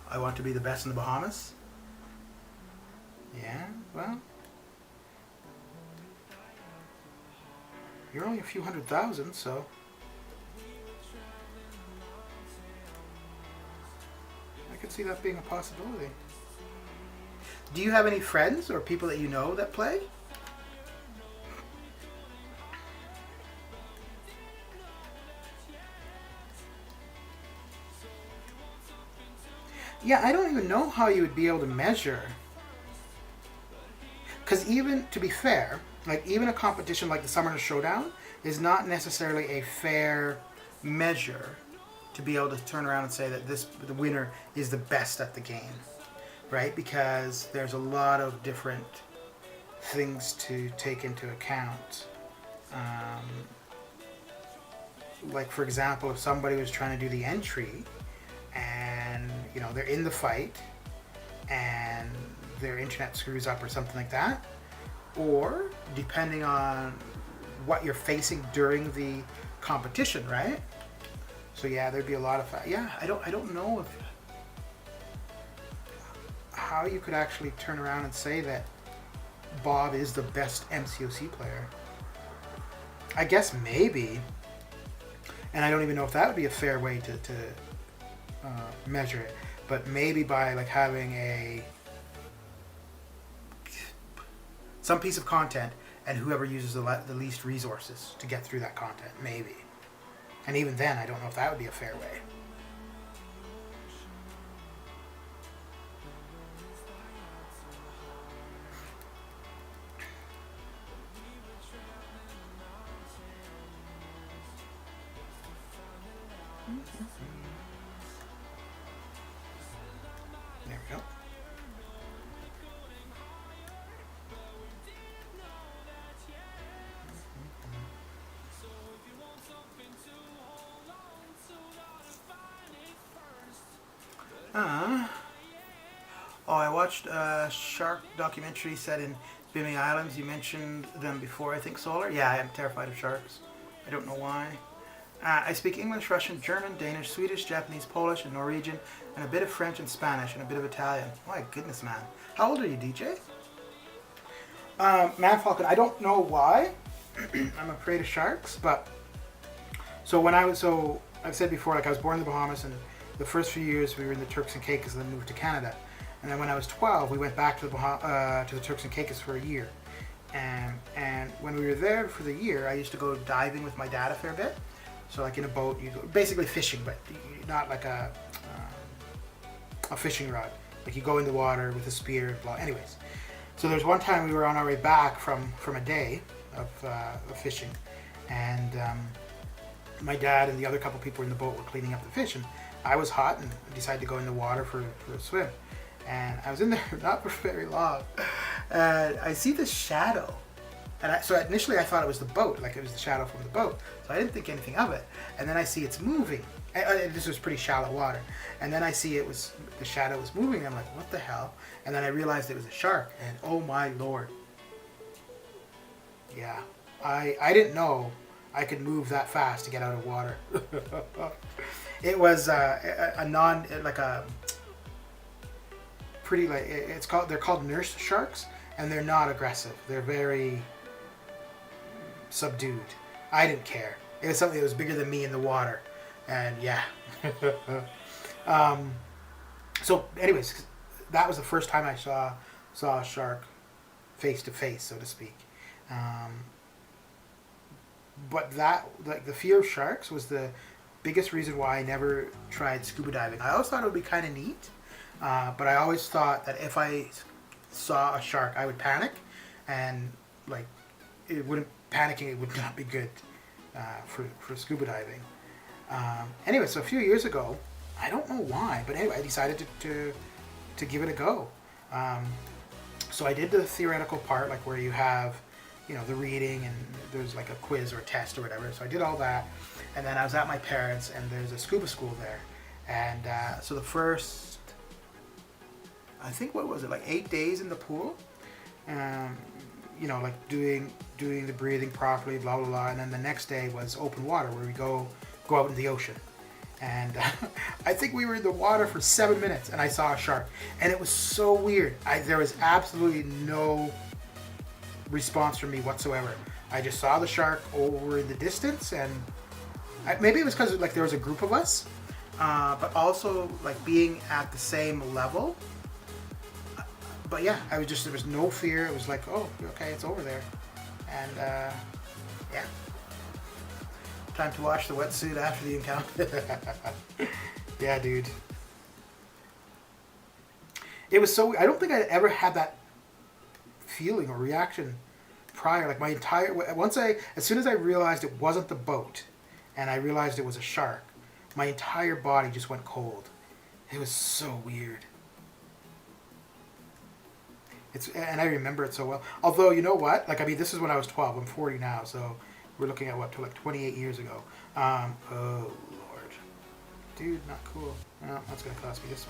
I want to be the best in the Bahamas? Yeah, well... You're only a few 100,000, so... I could see that being a possibility. Do you have any friends or people that you know that play? Yeah, I don't even know how you would be able to measure. Because even, to be fair, like even a competition like the Summoner Showdown is not necessarily a fair measure to be able to turn around and say that the winner is the best at the game, right? Because there's a lot of different things to take into account. Like for example, if somebody was trying to do the entry and they're in the fight and their internet screws up or something like that, or depending on what you're facing during the competition, right? So yeah, there'd be a lot of I don't know how you could actually turn around and say that Bob is the best MCOC player. I guess maybe, and I don't even know if that would be a fair way to measure it, but maybe by like having some piece of content and whoever uses the least resources to get through that content, maybe. And even then, I don't know if that would be a fair way. There we go. Oh, I watched a shark documentary set in Bimini Islands. You mentioned them before, I think, Solar? Yeah, I am terrified of sharks. I don't know why. I speak English, Russian, German, Danish, Swedish, Japanese, Polish, and Norwegian, and a bit of French and Spanish, and a bit of Italian. My goodness, man. How old are you, DJ? Man Falcon, I don't know why I'm afraid of sharks, but... I've said before, like I was born in the Bahamas, and the first few years we were in the Turks and Caicos, and then moved to Canada. And then when I was 12, we went back to the Turks and Caicos for a year. And when we were there for the year, I used to go diving with my dad a fair bit. So like in a boat, you go basically fishing, but not like a fishing rod. Like you go in the water with a spear, blah. Anyways, so there's one time we were on our way back from a day of fishing, and my dad and the other couple people in the boat were cleaning up the fish, and I was hot and decided to go in the water for a swim. And I was in there not for very long, and I see this shadow. And so initially I thought it was the boat, like it was the shadow from the boat. So I didn't think anything of it. And then I see it's moving. And this was pretty shallow water. And then I see the shadow was moving. And I'm like, what the hell? And then I realized it was a shark. And oh my Lord. Yeah. I didn't know I could move that fast to get out of water. It was they're called nurse sharks, and they're not aggressive. They're very subdued. I didn't care. It was something that was bigger than me in the water, and yeah. So anyways, that was the first time I saw a shark face to face, so to speak. But that, like, the fear of sharks was the biggest reason why I never tried scuba diving. I always thought it would be kind of neat, but I always thought that if I saw a shark, I would panic, and like panicking it would not be good for scuba diving. Anyway, so a few years ago, I don't know why, but anyway, I decided to give it a go. So I did the theoretical part, like where you have you know, the reading, and there's like a quiz or a test or whatever. So I did all that, and then I was at my parents', and there's a scuba school there, and so the first, I think, what was it, like 8 days in the pool, you know, like doing the breathing properly, blah blah blah, and then the next day was open water where we go out in the ocean, and I think we were in the water for 7 minutes, and I saw a shark, and it was so weird. There was absolutely no response from me whatsoever. I just saw the shark over in the distance, and maybe it was because like there was a group of us, but also like being at the same level. But yeah, I was just, there was no fear. It was like, oh, okay, it's over there. And yeah. Time to wash the wetsuit after the encounter. Yeah, dude. It was so, I don't think I'd ever had that feeling or reaction prior. Like my entire, as soon as I realized it wasn't the boat and I realized it was a shark, my entire body just went cold. It was so weird. And I remember it so well. Although, you know what? Like, I mean, this is when I was 12. I'm 40 now, so we're looking at what, to like 28 years ago. Oh, Lord. Dude, not cool. Well, that's going to cost me this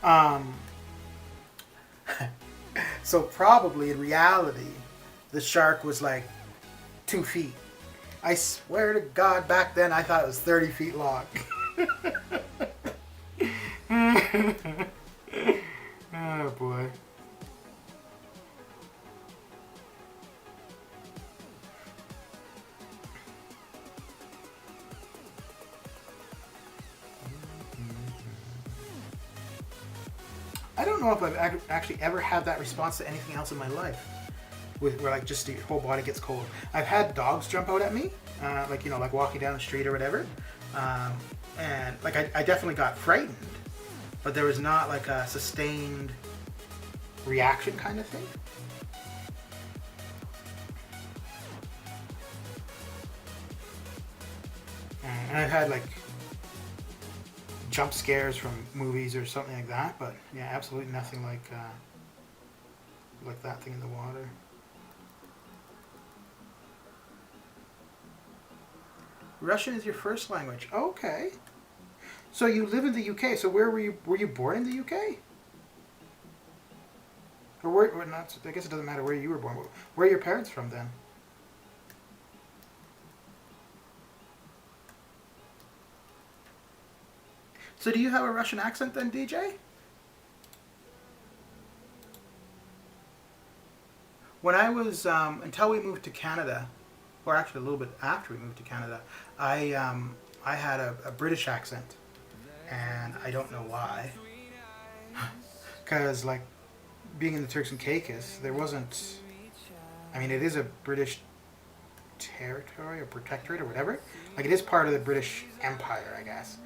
one. So probably, in reality, the shark was like 2 feet. I swear to God, back then, I thought it was 30 feet long. Oh, boy. I don't know if I've actually ever had that response to anything else in my life, where like just your whole body gets cold. I've had dogs jump out at me, like, you know, like walking down the street or whatever, and like I definitely got frightened, but there was not like a sustained reaction kind of thing. And I've had like jump scares from movies or something like that, but yeah, absolutely nothing like that thing in the water. Russian is your first language. Okay. So you live in the UK. So where were you? Were you born in the UK? Or where? Or not? I guess it doesn't matter where you were born. Where are your parents from then? So do you have a Russian accent then, DJ? When I was, until we moved to Canada, or actually a little bit after we moved to Canada, I had a British accent, and I don't know why. Because, like, being in the Turks and Caicos, there wasn't, I mean, it is a British territory or protectorate or whatever. Like, it is part of the British Empire, I guess.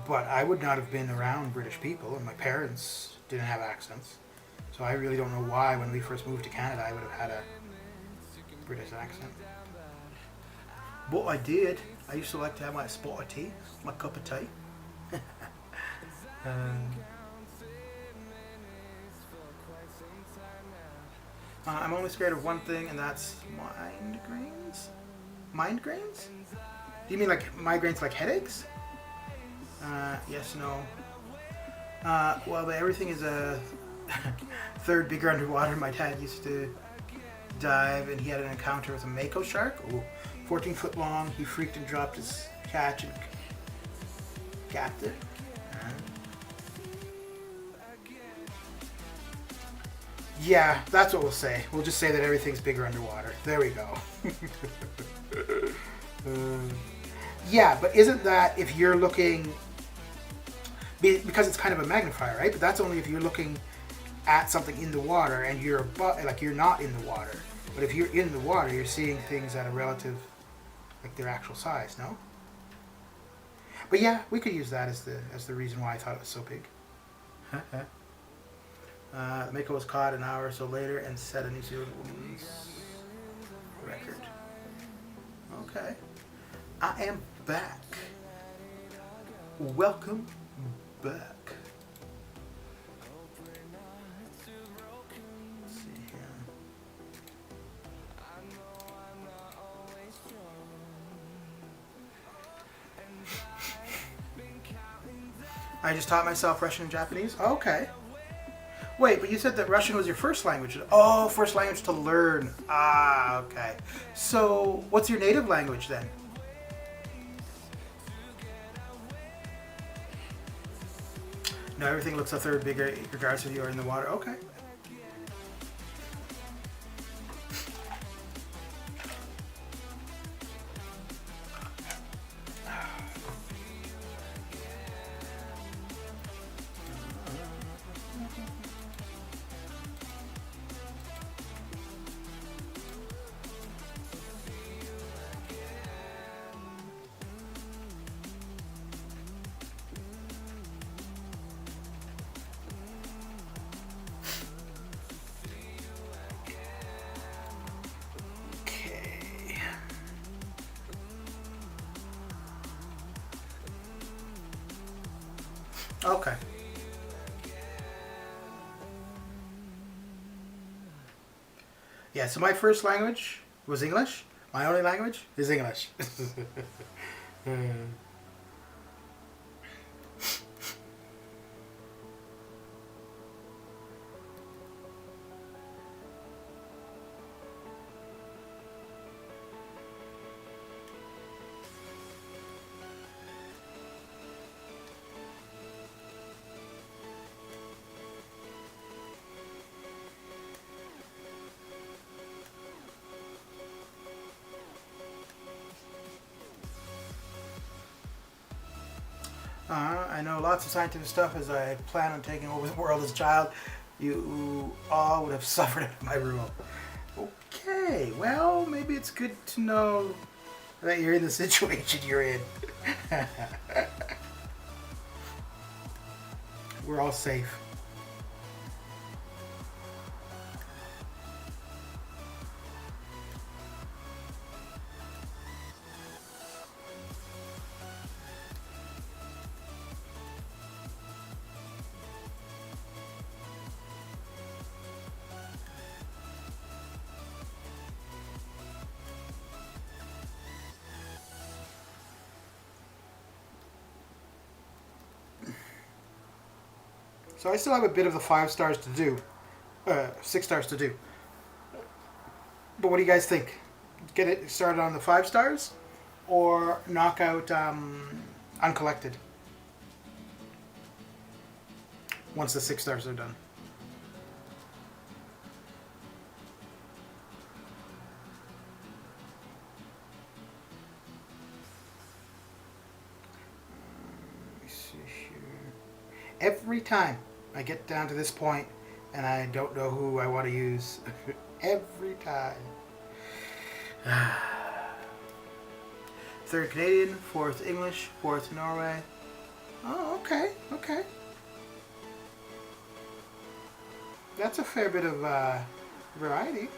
But I would not have been around British people, and my parents didn't have accents. So I really don't know why when we first moved to Canada I would have had a British accent. But I did. I used to like to have my spot of tea, my cup of tea. I'm only scared of one thing, and that's migraines. Migraines? Do you mean like migraines like headaches? Yes, no. Well, everything is a third bigger underwater. My dad used to dive, and he had an encounter with a mako shark. Ooh, 14 foot long. He freaked and dropped his catch and gapped it. Yeah, that's what we'll say. We'll just say that everything's bigger underwater. There we go. Yeah, but isn't that if you're looking, because it's kind of a magnifier, right? But that's only if you're looking at something in the water and you're not in the water. But if you're in the water, you're seeing things at a relative, like their actual size, no? But yeah, we could use that as the reason why I thought it was so big. The mako was caught an hour or so later and set a New Zealand woman's record. Okay. I am back. Welcome back. Let's see here. I just taught myself Russian and Japanese. Okay. Wait, but you said that Russian was your first language. Oh, first language to learn. Ah, okay. So, what's your native language then? No, everything looks a third bigger regardless if you are in the water. Okay. Okay. Yeah, so my first language was English. My only language is English. I know lots of scientific stuff as I plan on taking over the world as a child. You all would have suffered at my rule. Okay, well, maybe it's good to know that you're in the situation you're in. We're all safe. So I still have a bit of the 5 stars to do. 6 stars to do. But what do you guys think? Get it started on the 5 stars? Or knock out uncollected? Once the 6 stars are done. Let me see here. Every time I get down to this point and I don't know who I want to use. Every time. 3rd Canadian, 4th English, 4th Norway. Oh, okay, okay. That's a fair bit of variety.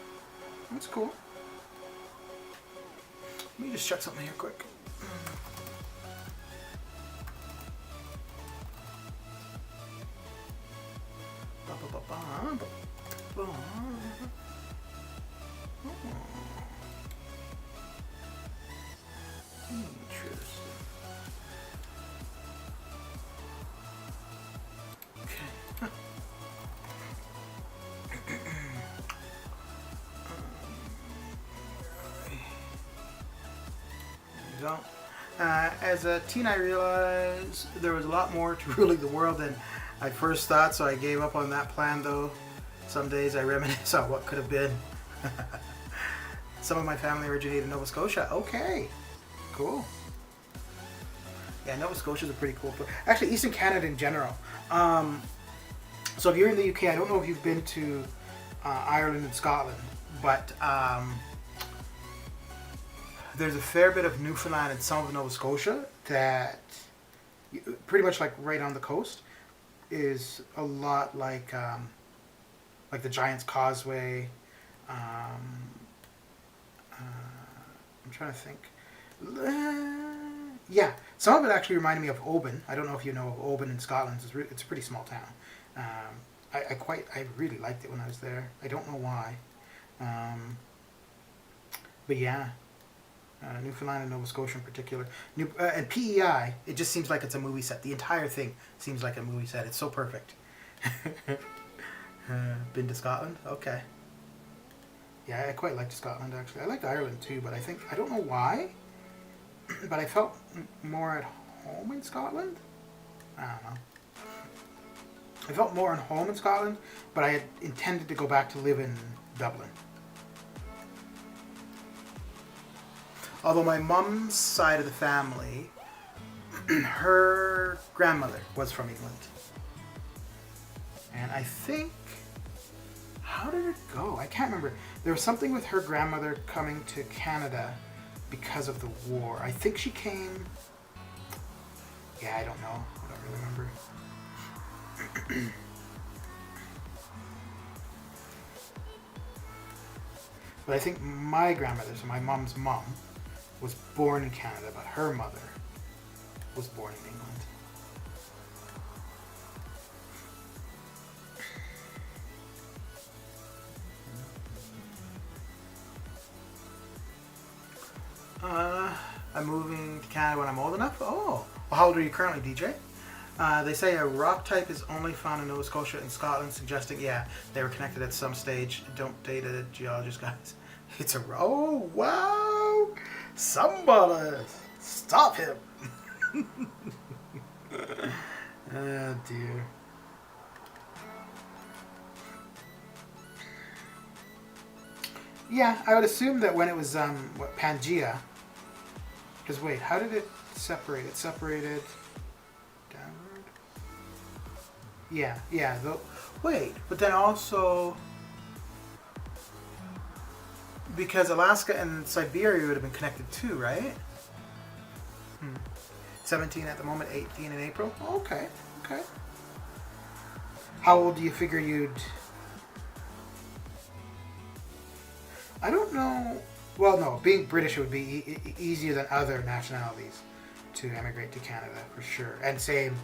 That's cool. Let me just check something here quick. As a teen, I realized there was a lot more to ruling the world than I first thought, so I gave up on that plan, though. Some days I reminisce on what could have been. Some of my family originated in Nova Scotia. Okay, cool. Yeah, Nova Scotia is a pretty cool place. Actually, Eastern Canada in general. So if you're in the UK, I don't know if you've been to Ireland and Scotland, but there's a fair bit of Newfoundland and some of Nova Scotia that pretty much like right on the coast is a lot like the Giant's Causeway. I'm trying to think. Yeah, some of it actually reminded me of Oban. I don't know if you know of Oban in Scotland. It's a pretty small town. I really liked it when I was there. I don't know why, but yeah. Newfoundland and Nova Scotia in particular. And PEI, it just seems like it's a movie set. The entire thing seems like a movie set. It's so perfect. Been to Scotland? Okay. Yeah, I quite liked Scotland, actually. I liked Ireland, too, but I don't know why, but I felt more at home in Scotland? I don't know. I felt more at home in Scotland, but I had intended to go back to live in Dublin. Although my mum's side of the family, her grandmother was from England. And I think, how did it go? I can't remember. There was something with her grandmother coming to Canada because of the war. I think she came, yeah, I don't know. I don't really remember. But I think my grandmother, so my mom's mom, was born in Canada, but her mother was born in England. I'm moving to Canada when I'm old enough. Oh, well, how old are you currently, DJ? They say a rock type is only found in Nova Scotia and Scotland, suggesting, yeah, they were connected at some stage. Don't date a geologist, guys. It's a... Oh, wow! Somebody stop him! Oh, dear. Yeah, I would assume that when it was, Pangea... Because, wait, how did it separate? It separated... downward? Yeah. Wait, but then also... Because Alaska and Siberia would have been connected too, right? 17 at the moment, 18 in April. Okay. How old do you figure you'd... I don't know... Well, no, being British would be easier than other nationalities to emigrate to Canada, for sure. And same...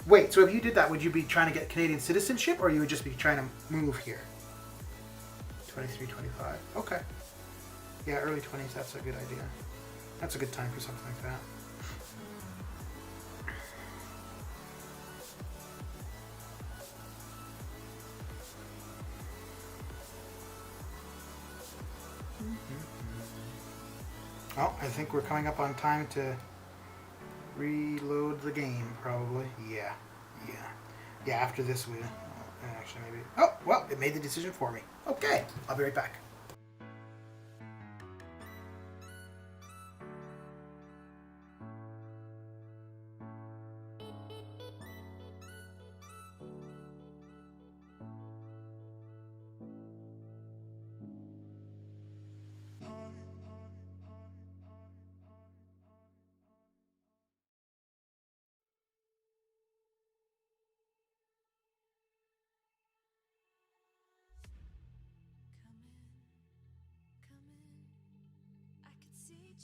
Wait, so if you did that, would you be trying to get Canadian citizenship, or you would just be trying to move here? 23, 25. Okay. Yeah, early 20s, that's a good idea. That's a good time for something like that. Oh, I think we're coming up on time to reload the game, probably. Yeah, after this we... Actually, maybe... Oh, well, it made the decision for me. Okay, I'll be right back.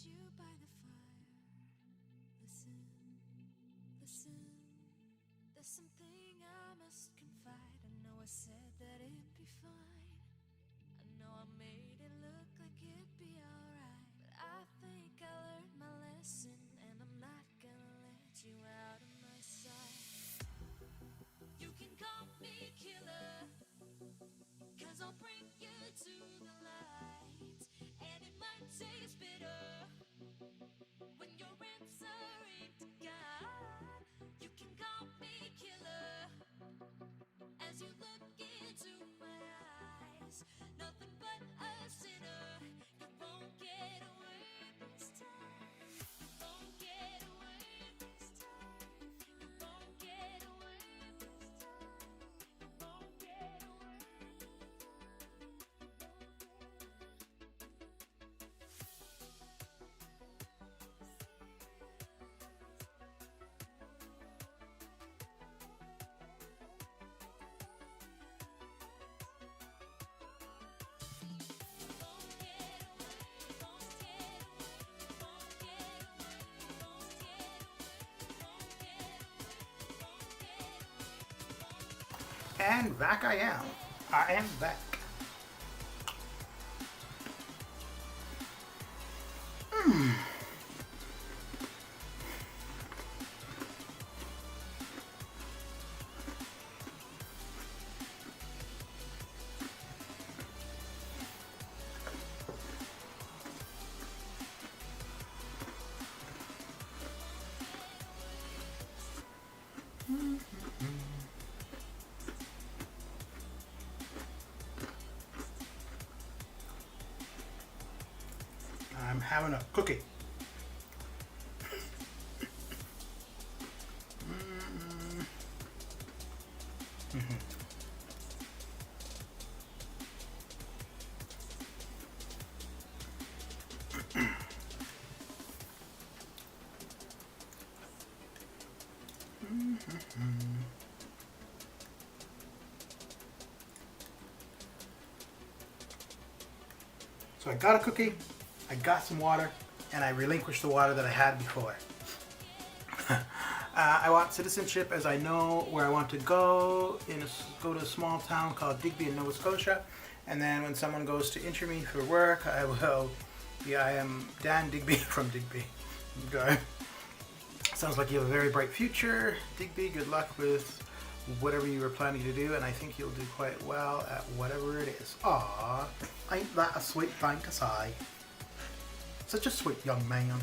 You by the fire. Listen, there's something I must confide. I know I said that it'd be fine. I know I made it look like it'd be alright, but I think I learned my lesson, and I'm not gonna let you out of my sight. You can call me killer, 'cause I'll bring you to the light, and it might taste bitter when you're answering to God. You can call me killer as you look into my eyes. Nothing but a sinner. You won't get away this time. You won't get away this time. You won't get away this time. You won't get away. And back I am. I am back. I'm having a cookie. So I got a cookie, I got some water, and I relinquished the water that I had before. I want citizenship as I know where I want to go. Go to a small town called Digby in Nova Scotia, and then when someone goes to interview me for work, I will. Yeah, I am Dan Digby from Digby. Okay. Sounds like you have a very bright future, Digby. Good luck with whatever you were planning to do, and I think you'll do quite well at whatever it is. Aww, ain't that a sweet thing to say? Such a sweet young man.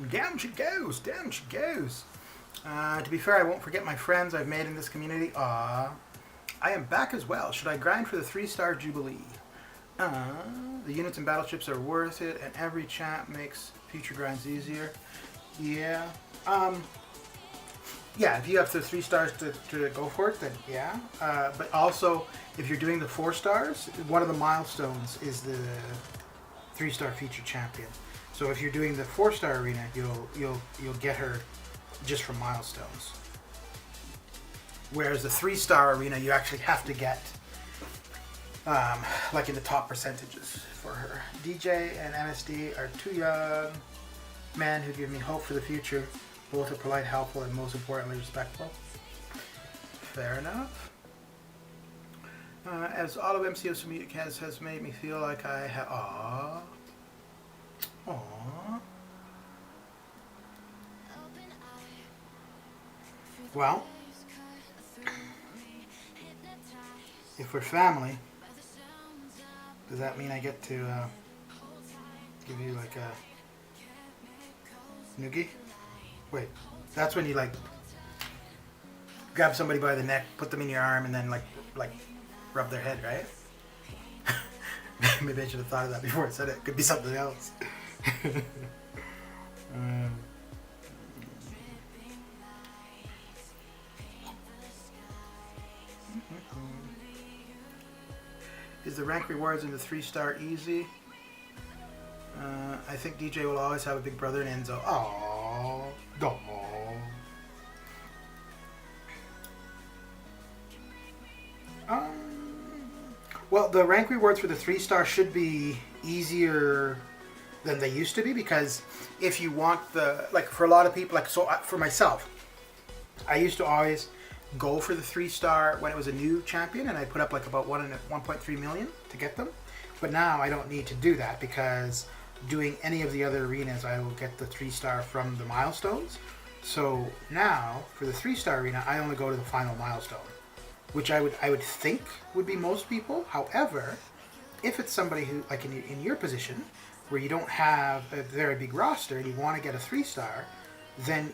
Down she goes, down she goes. To be fair, I won't forget my friends I've made in this community. I am back as well. Should I grind for the 3-star Jubilee? The units and battleships are worth it, and every champ makes future grinds easier. Yeah. Yeah, if you have the 3 stars to go for it, then yeah. But also, if you're doing the 4 stars, one of the milestones is the 3-star feature champion. So if you're doing the 4-star arena, you'll get her just from milestones. Whereas the 3-star arena, you actually have to get like in the top percentages for her. DJ and MSD are 2 young men who give me hope for the future. Both are polite, helpful, and most importantly respectful. Fair enough. As all of MCOC music has made me feel like I have. Aww. Well, if we're family, does that mean I get to give you like a noogie? Wait, that's when you like grab somebody by the neck, put them in your arm, and then like rub their head, right? Maybe I should have thought of that before I said it. Could be something else. Is the rank rewards in the 3-star easy? I think DJ will always have a big brother in Enzo. Aww. Aww. Well, the rank rewards for the 3-star should be easier than they used to be, because if you want the, like for a lot of people, like so for myself, I used to always go for the 3-star when it was a new champion, and I put up like about 1.3 million to get them. But now I don't need to do that, because doing any of the other arenas, I will get the 3-star from the milestones. So now for the 3-star arena, I only go to the final milestone, which I would think would be most people. However, if it's somebody who, like in your position, where you don't have a very big roster and you want to get a 3-star, then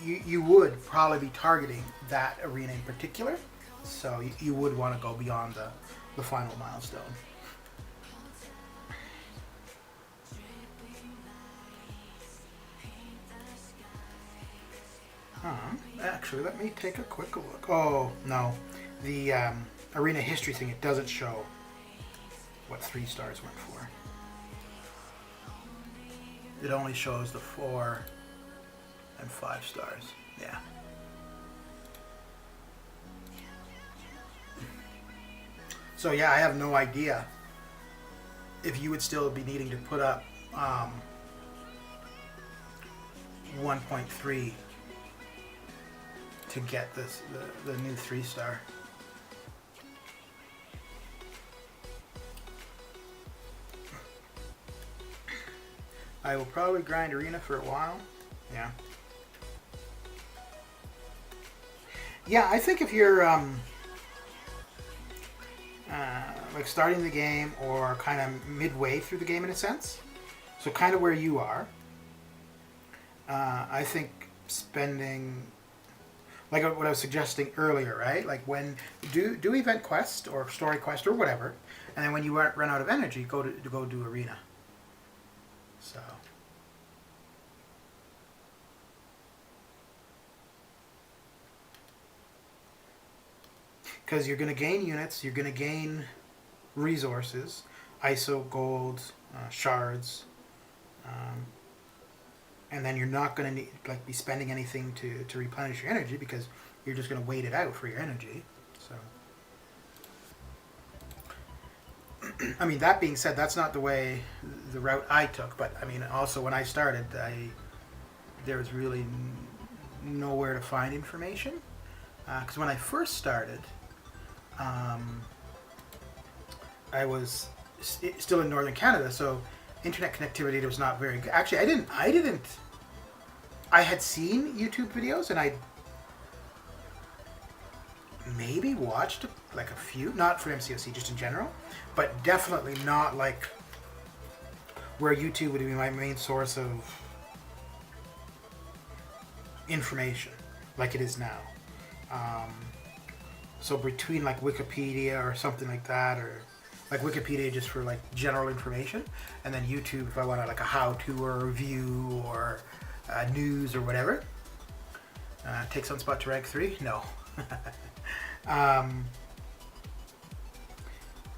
you would probably be targeting that arena in particular. So you would want to go beyond the final milestone. Actually, let me take a quick look. Oh, no. The arena history thing, it doesn't show what 3 stars went for. It only shows the 4 and 5 stars. Yeah. So yeah, I have no idea if you would still be needing to put up 1.3 to get this the new 3-star. I will probably grind arena for a while. Yeah. Yeah, I think if you're like starting the game or kind of midway through the game in a sense, so kind of where you are, I think spending, like what I was suggesting earlier, right? Like when do event quest or story quest or whatever, and then when you run out of energy, go do arena. So. Because you're going to gain units, you're going to gain resources, ISO, gold, shards, and then you're not going to be spending anything to replenish your energy because you're just going to wait it out for your energy. So, I mean, that being said, that's not the route I took. But I mean, also when I started, there was really nowhere to find information because when I first started. I was still in northern Canada, so internet connectivity was not very good. Actually, I had seen YouTube videos and I maybe watched like a few, not for MCOC, just in general, but definitely not like where YouTube would be my main source of information like it is now. So between like Wikipedia or something like that, or like Wikipedia just for like general information, and then YouTube if I want like a how-to or a review or news or whatever. Take Sunspot to rank 3? No.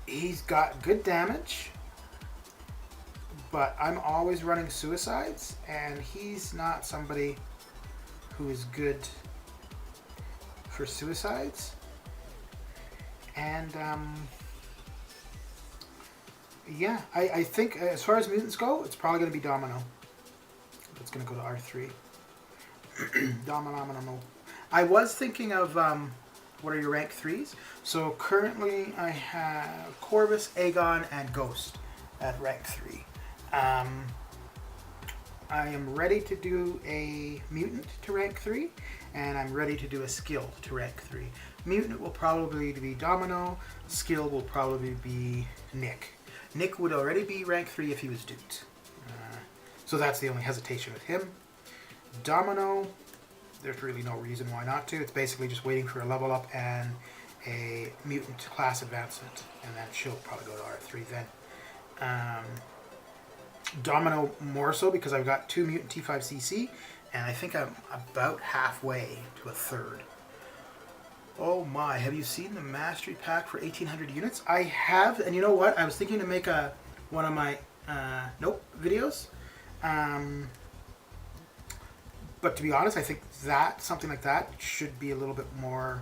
He's got good damage, but I'm always running suicides, and he's not somebody who is good for suicides. And yeah, I think as far as mutants go, it's probably going to be Domino. It's going to go to R3. Domino. I was thinking of what are your rank 3s? So currently I have Corvus, Aegon, and Ghost at rank 3. I am ready to do a mutant to rank 3, and I'm ready to do a skill to rank 3. Mutant will probably be Domino. Skill will probably be Nick. Nick would already be rank 3 if he was duped. So that's the only hesitation with him. Domino, there's really no reason why not to. It's basically just waiting for a level up and a mutant class advancement. And then she'll probably go to R3 then. Domino more so because I've got 2 mutant T5CC, and I think I'm about halfway to a third. Oh my, have you seen the Mastery Pack for 1800 units? I have, and you know what? I was thinking to make one of my videos. But to be honest, I think that something like that should be a little bit more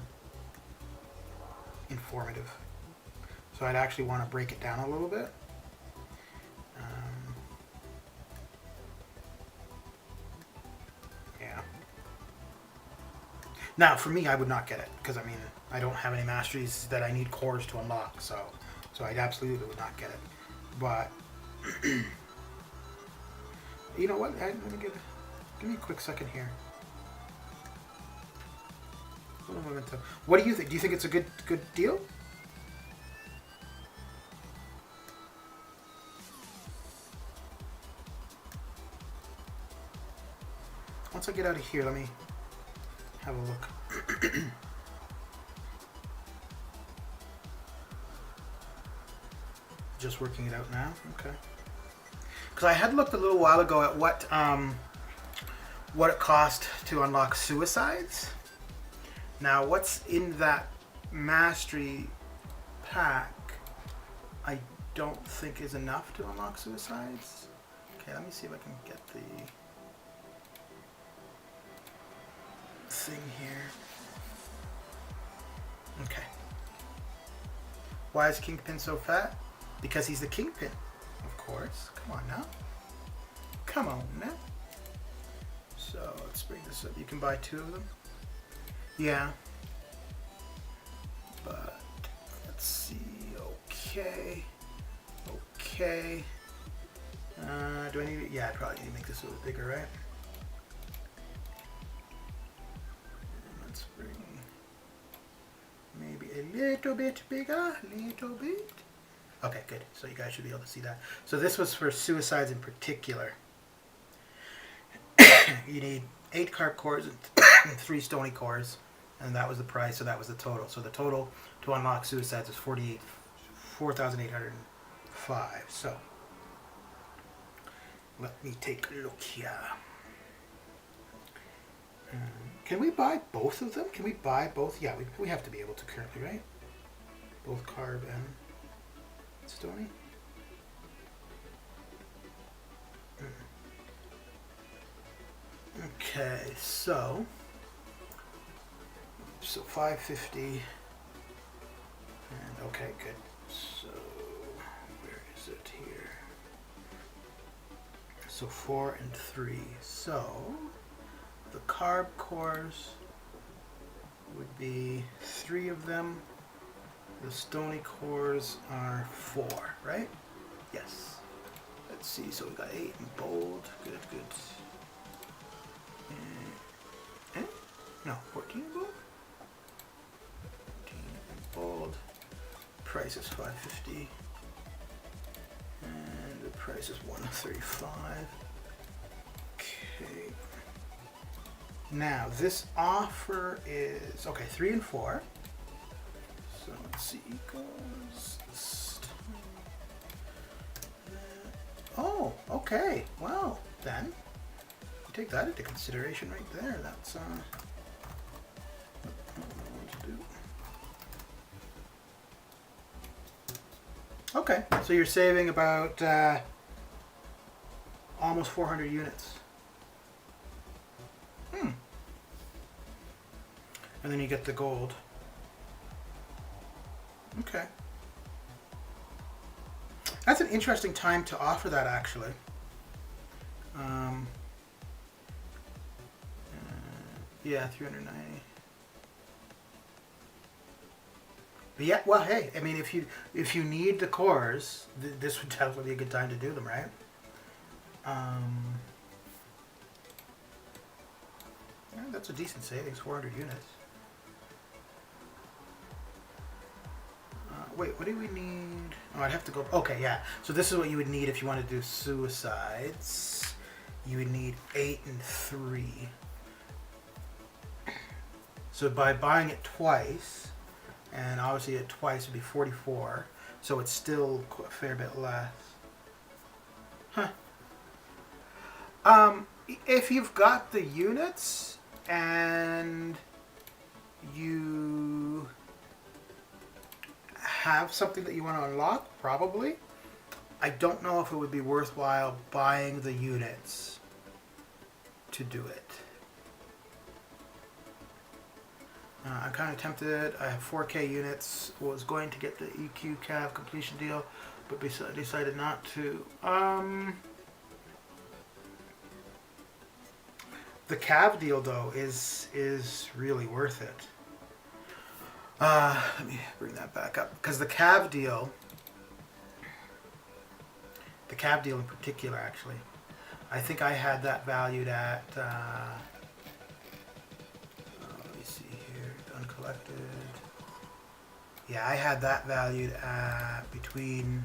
informative. So I'd actually want to break it down a little bit. Now, for me, I would not get it, because, I mean, I don't have any masteries that I need cores to unlock, so I absolutely would not get it. But, you know what? Let me give me a quick second here. What do you think? Do you think it's a good deal? Once I get out of here, let me have a look. Just working it out now. Okay. Because I had looked a little while ago at what it cost to unlock suicides. Now, what's in that mastery pack, I don't think is enough to unlock suicides. Okay, let me see if I can get the thing here. Okay. Why is Kingpin so fat? Because he's the Kingpin, of course. Come on now. Come on now. So let's bring this up. You can buy 2 of them. Yeah. But let's see. Okay. Okay. Do I need? Yeah, I probably need to make this a little bigger, right? Let's bring maybe a little bit bigger, little bit. Okay, good. So you guys should be able to see that. So this was for suicides in particular. You need 8 carb cores and 3 stony cores, and that was the price. So that was the total. So the total to unlock suicides is 4,805. So let me take a look here. Can we buy both of them? Can we buy both? Yeah, we have to be able to currently, right? Both carb and stony. Okay, so 550, and okay, good. So where is it here? So 4 and 3. So the carb cores would be 3 of them. The stony cores are 4, right? Yes. Let's see. So we got 8 in bold. Good, good. No, 14 in bold. 14 in bold. Price is 550, and the price is 135. Okay. Now this offer is okay. 3 and 4. So let's see. Equals this. Oh, okay. Well, then you take that into consideration right there. That's what I want to do. Okay, so you're saving about almost 400 units. And then you get the gold. Okay. That's an interesting time to offer that, actually. Yeah, 390. But yeah, well, hey, I mean, if you need the cores, this would definitely be a good time to do them, right? Yeah, that's a decent savings, 400 units. Wait, what do we need? Oh, I'd have to go. Okay, yeah. So this is what you would need if you want to do suicides. You would need 8 and 3. So by buying it twice, and obviously at twice would be 44, so it's still a fair bit less. Huh. If you've got the units and you have something that you want to unlock, probably. I don't know if it would be worthwhile buying the units to do it. I'm kind of tempted. I have 4K units. Was going to get the EQ CAV completion deal, but decided not to. The CAV deal though is really worth it. Let me bring that back up, because the CAV deal in particular, actually, I think I had that valued at, let me see here, uncollected. Yeah, I had that valued at between,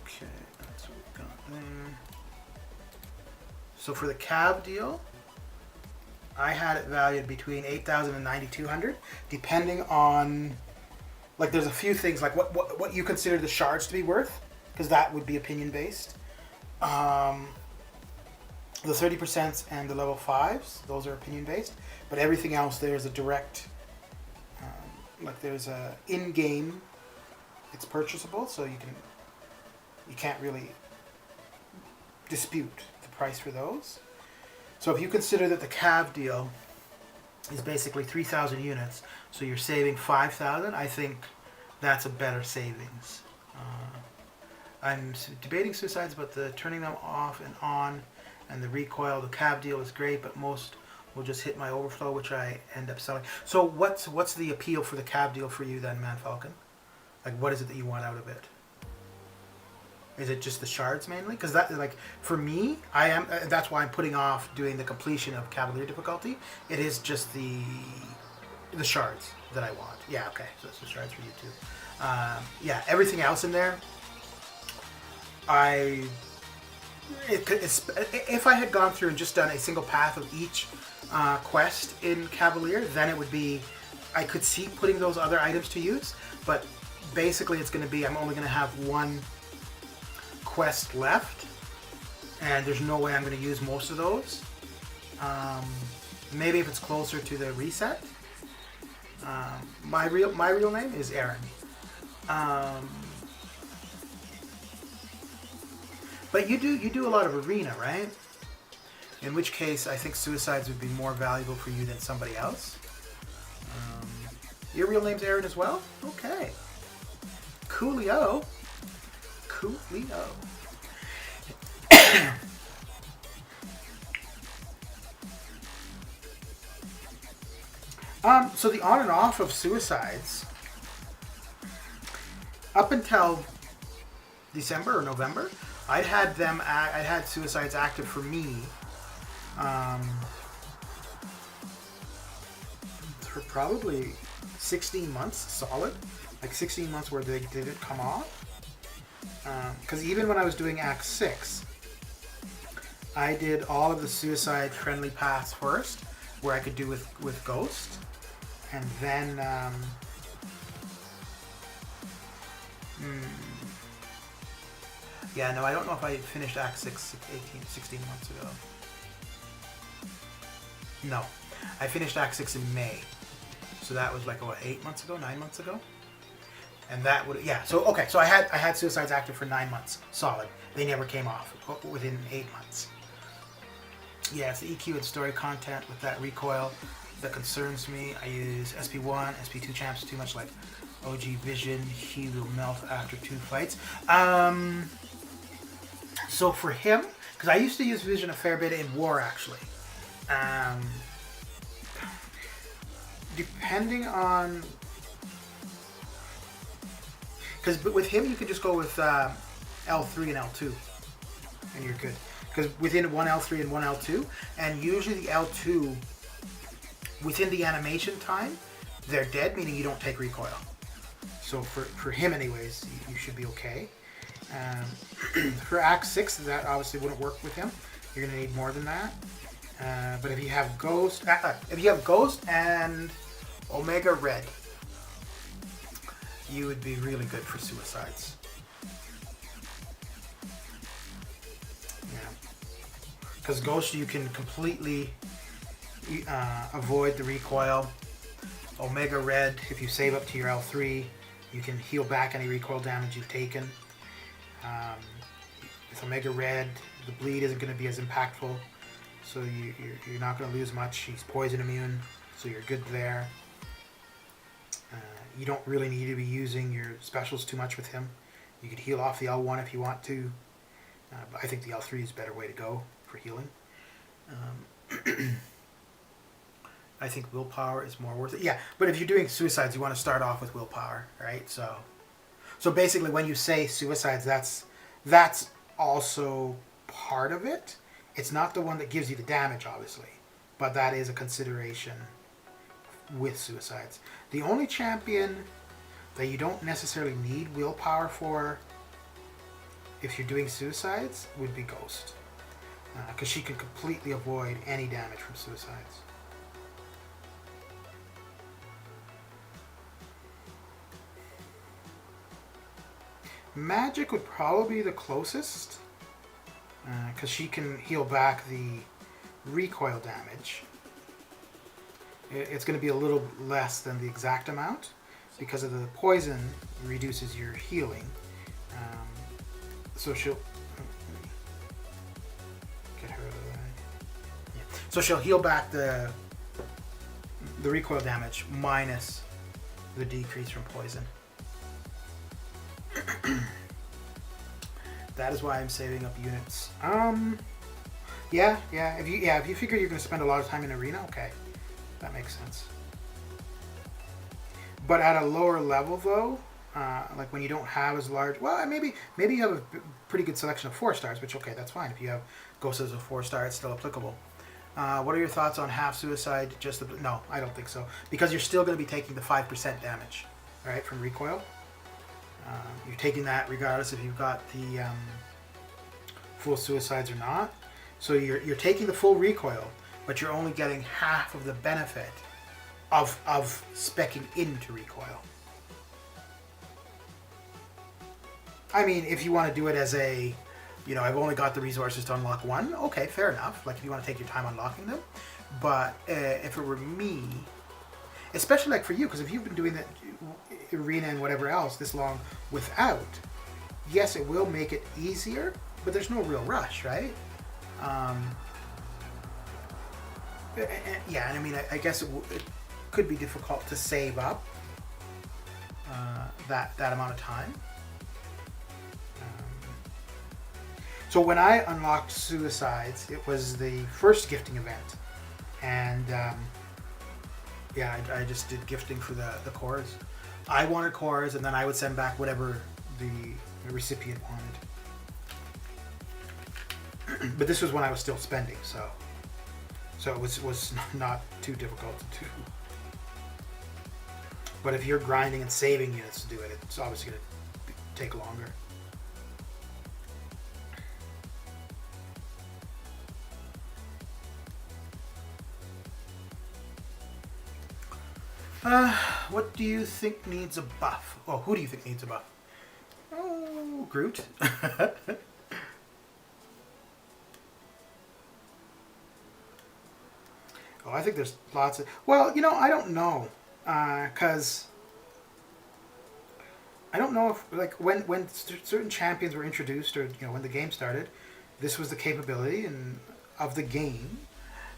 okay, that's what we got there. So for the CAV deal, I had it valued between 8,000 and 9,200, depending on, like, there's a few things, like what you consider the shards to be worth, because that would be opinion based. The 30% and the level 5s, those are opinion based, but everything else there's a direct, like there's a in-game, it's purchasable, so you can't really dispute the price for those. So if you consider that the CAV deal is basically 3,000 units, so you're saving 5,000, I think that's a better savings. I'm debating suicides, but the turning them off and on and the recoil, the cab deal is great, but most will just hit my overflow, which I end up selling. So what's the appeal for the cab deal for you then, Man Falcon? Like, what is it that you want out of it? Is it just the shards mainly? Because that, like, for me, that's why I'm putting off doing the completion of Cavalier difficulty. It is just the shards that I want. Yeah, okay, so it's the shards for you too. Yeah, everything else in there, if I had gone through and just done a single path of each quest in Cavalier, then it would be, I could see putting those other items to use, but basically it's going to be, I'm only going to have one quest left, and there's no way I'm going to use most of those. Maybe if it's closer to the reset. My real name is Aaron. But you do a lot of arena, right? In which case, I think suicides would be more valuable for you than somebody else. Your real name's Aaron as well? Okay. Coolio. Coolio. So the on and off of suicides, up until December or November, I'd had suicides active for me for probably 16 months solid, like 16 months where they didn't come off. Because even when I was doing Act 6, I did all of the suicide friendly paths first, where I could do with Ghost, and then yeah, no, I don't know if I finished Act 6 16 months ago. No, I finished Act 6 in May, so that was like, what, 8 months ago, 9 months ago? And that would, yeah, so okay, so I had suicides active for 9 months solid. They never came off within 8 months. Yeah, it's the EQ and story content with that recoil that concerns me. I use SP1, SP2 champs too much like OG Vision. He will melt after 2 fights. So for him, because I used to use Vision a fair bit in war actually. Depending on, because with him you can just go with L3 and L2 and you're good. Because within one L3 and one L2, and usually the L2, within the animation time, they're dead, meaning you don't take recoil. So for him anyways, you should be okay. For Act 6, that obviously wouldn't work with him. You're going to need more than that. But if you have Ghost and Omega Red, you would be really good for suicides. Because Ghost, you can completely avoid the recoil. Omega Red, if you save up to your L3, you can heal back any recoil damage you've taken. With Omega Red, the bleed isn't going to be as impactful, so you're not going to lose much. He's poison immune, so you're good there. You don't really need to be using your specials too much with him. You could heal off the L1 if you want to, but I think the L3 is a better way to go for healing. I think willpower is more worth it. Yeah, but if you're doing suicides, you want to start off with willpower, right? So basically, when you say suicides, that's also part of it. It's not the one that gives you the damage, obviously, but that is a consideration with suicides. The only champion that you don't necessarily need willpower for, if you're doing suicides, would be Ghost. Because she can completely avoid any damage from suicides. Magic would probably be the closest, because she can heal back the recoil damage. It's going to be a little less than the exact amount, because of the poison reduces your healing. So she'll... Get her out of the way. Yeah. So she'll heal back the recoil damage minus the decrease from poison. That is why I'm saving up units. Yeah. If you figure you're going to spend a lot of time in arena, okay, that makes sense. But at a lower level, though, like when you don't have as large, well, maybe you have a pretty good selection of 4-stars, which okay, that's fine. If you have Ghost as a 4-star, it's still applicable. What are your thoughts on half suicide? No, I don't think so, because you're still going to be taking the 5% damage, right, from recoil. You're taking that regardless if you've got the full suicides or not. So you're taking the full recoil, but you're only getting half of the benefit of speccing into recoil. I mean, if you want to do it as a, I've only got the resources to unlock one, okay, fair enough. Like if you want to take your time unlocking them. But if it were me, especially like for you, because if you've been doing that arena and whatever else this long without, yes, it will make it easier, but there's no real rush, right? Yeah, and I mean, I guess it could be difficult to save up that amount of time. So when I unlocked Suicides, it was the first gifting event, and yeah, I just did gifting for the cores. I wanted cores, and then I would send back whatever the recipient wanted. But this was when I was still spending, so it was not too difficult to do. But if you're grinding and saving units to do it, it's obviously going to take longer. What do you think needs a buff? Oh, who do you think needs a buff? Oh, Groot. Oh, I think there's lots of... Well, I don't know. Because... I don't know if, like, when certain champions were introduced, or, when the game started, this was the capability of the game,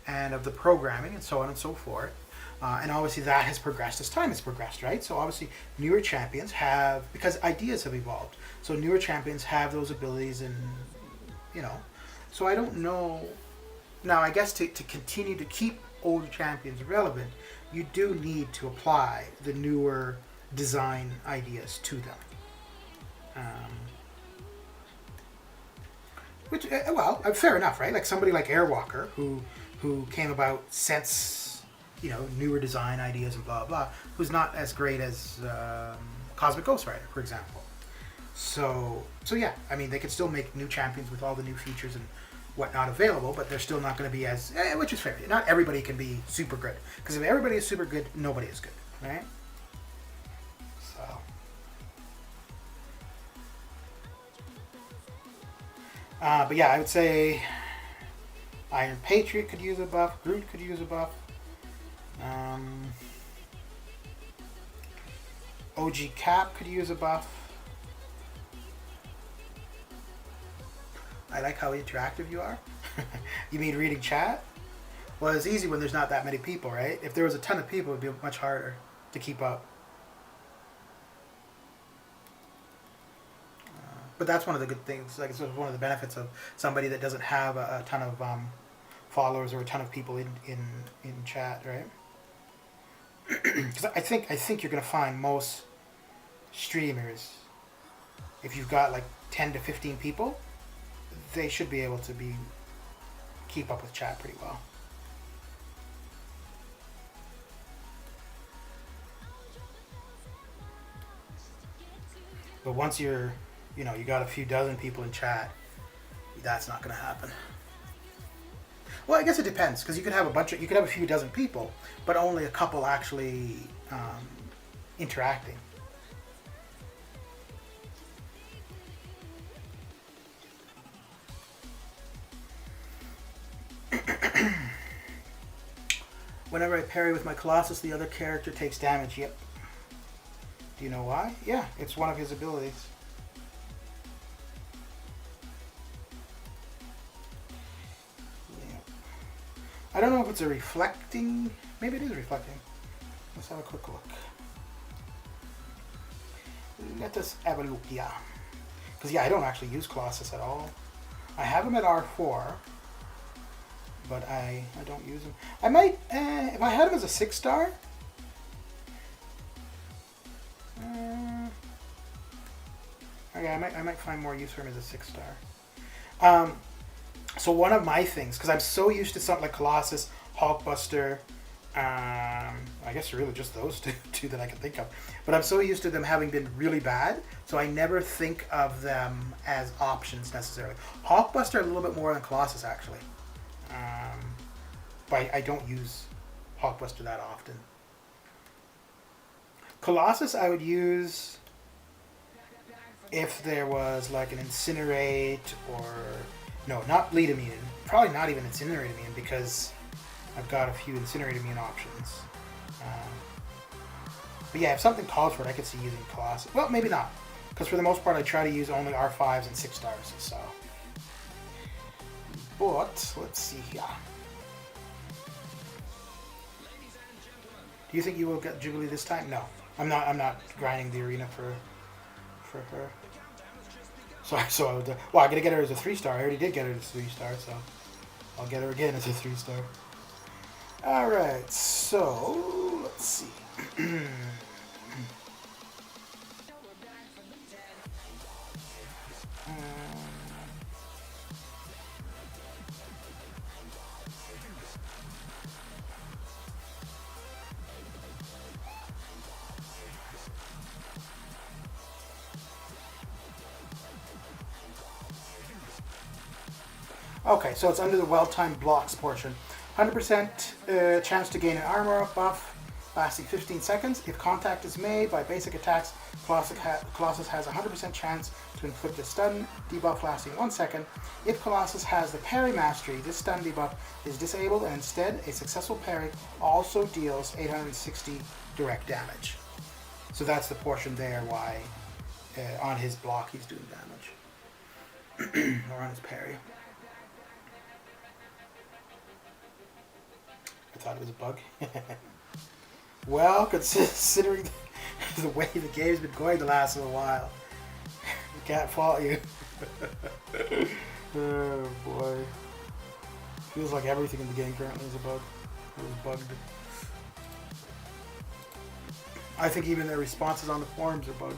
and of the programming, and so on and so forth. And obviously that has progressed as time has progressed, right? So obviously newer champions have, because ideas have evolved, so newer champions have those abilities, and, so I don't know. Now, I guess to continue to keep older champions relevant, you do need to apply the newer design ideas to them. Which, well, fair enough, right? Like somebody like Airwalker, who came about since, newer design ideas and blah blah, who's not as great as Cosmic Ghost Rider, for example. So yeah, I mean, they could still make new champions with all the new features and whatnot available, but they're still not going to be as, which is fair. Not everybody can be super good, because if everybody is super good, nobody is good, right? So. But yeah, I would say Iron Patriot could use a buff. Groot could use a buff. OG Cap could use a buff. I like how interactive you are. You mean reading chat? Well, it's easy when there's not that many people, right? If there was a ton of people, it would be much harder to keep up. But that's one of the good things. Like, it's one of the benefits of somebody that doesn't have a ton of followers or a ton of people in chat, right? Because I think you're gonna find most streamers, if you've got like 10 to 15 people, they should be able to keep up with chat pretty well. But once you got a few dozen people in chat, that's not going to happen. Well, I guess it depends, because you could have a few dozen people, but only a couple actually interacting. Whenever I parry with my Colossus, the other character takes damage. Yep. Do you know why? Yeah, it's one of his abilities. Yeah. I don't know if it's a reflecting... Maybe it is reflecting. Let's have a quick look. Let us have a look, yeah. Because yeah, I don't actually use Colossus at all. I have him at R4, but I don't use him. I might, if I had him as a 6-star, okay, I might find more use for him as a 6-star. So one of my things, because I'm so used to something like Colossus, Hulkbuster, I guess really just those two that I can think of. But I'm so used to them having been really bad, so I never think of them as options necessarily. Hulkbuster a little bit more than Colossus actually. But I don't use Hulkbuster that often. Colossus I would use if there was like an Incinerate or... No, not Bleed Immune. Probably not even Incinerate Immune because I've got a few Incinerate Immune options. But yeah, if something calls for it, I could see using Colossus. Well, maybe not. Because for the most part, I try to use only R5s and 6-stars. So, but let's see here. Do you think you will get Jubilee this time? No, I'm not. I'm not grinding the arena for her. So I would. Well, I gotta get her as a 3-star. I already did get her as a 3-star, so I'll get her again as a 3-star. All right. So let's see. Okay, so it's under the well-timed blocks portion. 100% chance to gain an armor buff lasting 15 seconds. If contact is made by basic attacks, Colossus has 100% chance to inflict a stun debuff lasting 1 second. If Colossus has the parry mastery, this stun debuff is disabled and instead a successful parry also deals 860 direct damage. So that's the portion there why on his block he's doing damage. Or on his parry. I thought it was a bug. Well, considering the way the game's been going the last little while, I can't fault you. Oh boy. Feels like everything in the game currently is a bug. It was bugged. I think even their responses on the forums are bugged.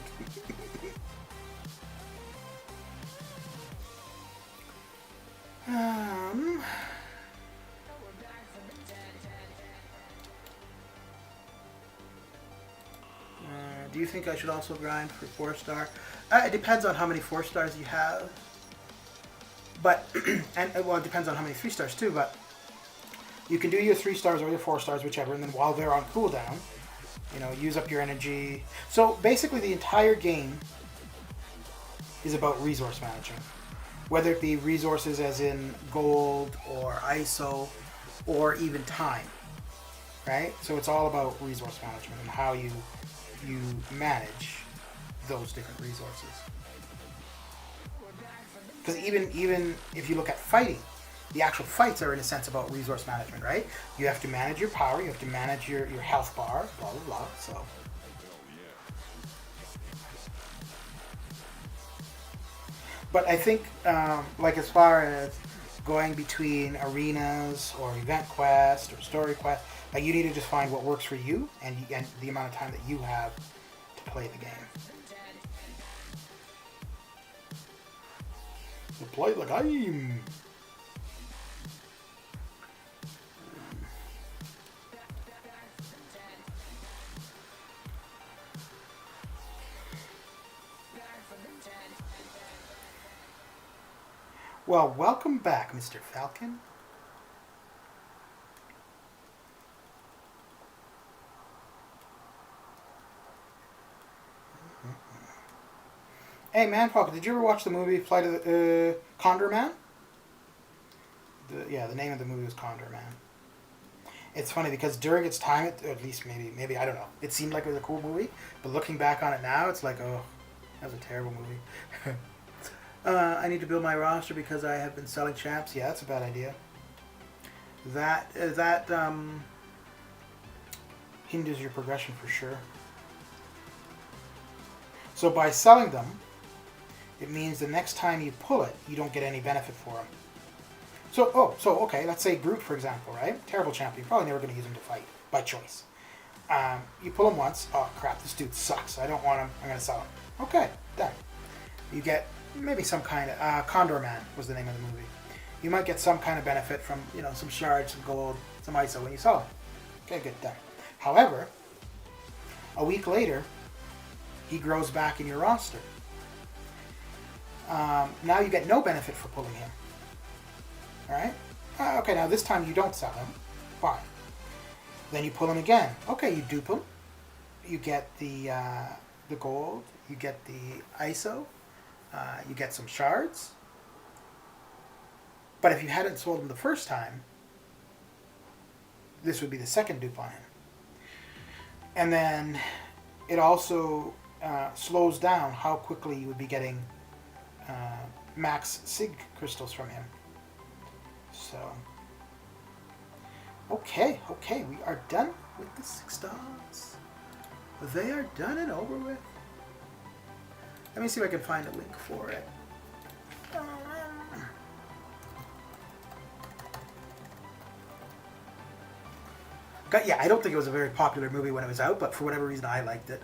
Do you think I should also grind for 4-star? It depends on how many 4-stars you have. But, well, it depends on how many 3-stars too, but you can do your 3-stars or your 4-stars, whichever, and then while they're on cooldown, you know, use up your energy. So basically the entire game is about resource management. Whether it be resources as in gold or ISO or even time, right? So it's all about resource management and how you manage those different resources. Because even if you look at fighting, the actual fights are in a sense about resource management, right? You have to manage your power, you have to manage your health bar, blah blah blah. So but I think like as far as going between arenas or event quest or story quest, like you need to just find what works for you and the amount of time that you have to play the game. To play the game. Well, welcome back, Mr. Falcon. Hey, man, Falcon, did you ever watch the movie Flight of the Condor Man? The name of the movie was Condor Man. It's funny because during its time, at least maybe I don't know, it seemed like it was a cool movie, but looking back on it now, it's like, oh, that was a terrible movie. I need to build my roster because I have been selling champs. Yeah, that's a bad idea. That hinders your progression for sure. So by selling them, it means the next time you pull it, you don't get any benefit for him. So, okay, let's say Groot, for example, right? Terrible champion. You're probably never going to use him to fight, by choice. You pull him once. Oh, crap, this dude sucks. I don't want him. I'm going to sell him. Okay, done. You get maybe some kind of... Condor Man was the name of the movie. You might get some kind of benefit from, some shards, some gold, some ISO when you sell him. Okay, good, done. However, a week later, he grows back in your roster. Now you get no benefit for pulling him. Alright? Okay, now this time you don't sell him. Fine. Then you pull him again. Okay, you dupe him. You get the gold. You get the ISO. You get some shards. But if you hadn't sold him the first time, this would be the second dupe on him. And then it also slows down how quickly you would be getting max SIG crystals from him. So, okay, we are done with the 6 stars. They are done and over with. Let me see if I can find a link for it. Yeah, I don't think it was a very popular movie when it was out, but for whatever reason I liked it.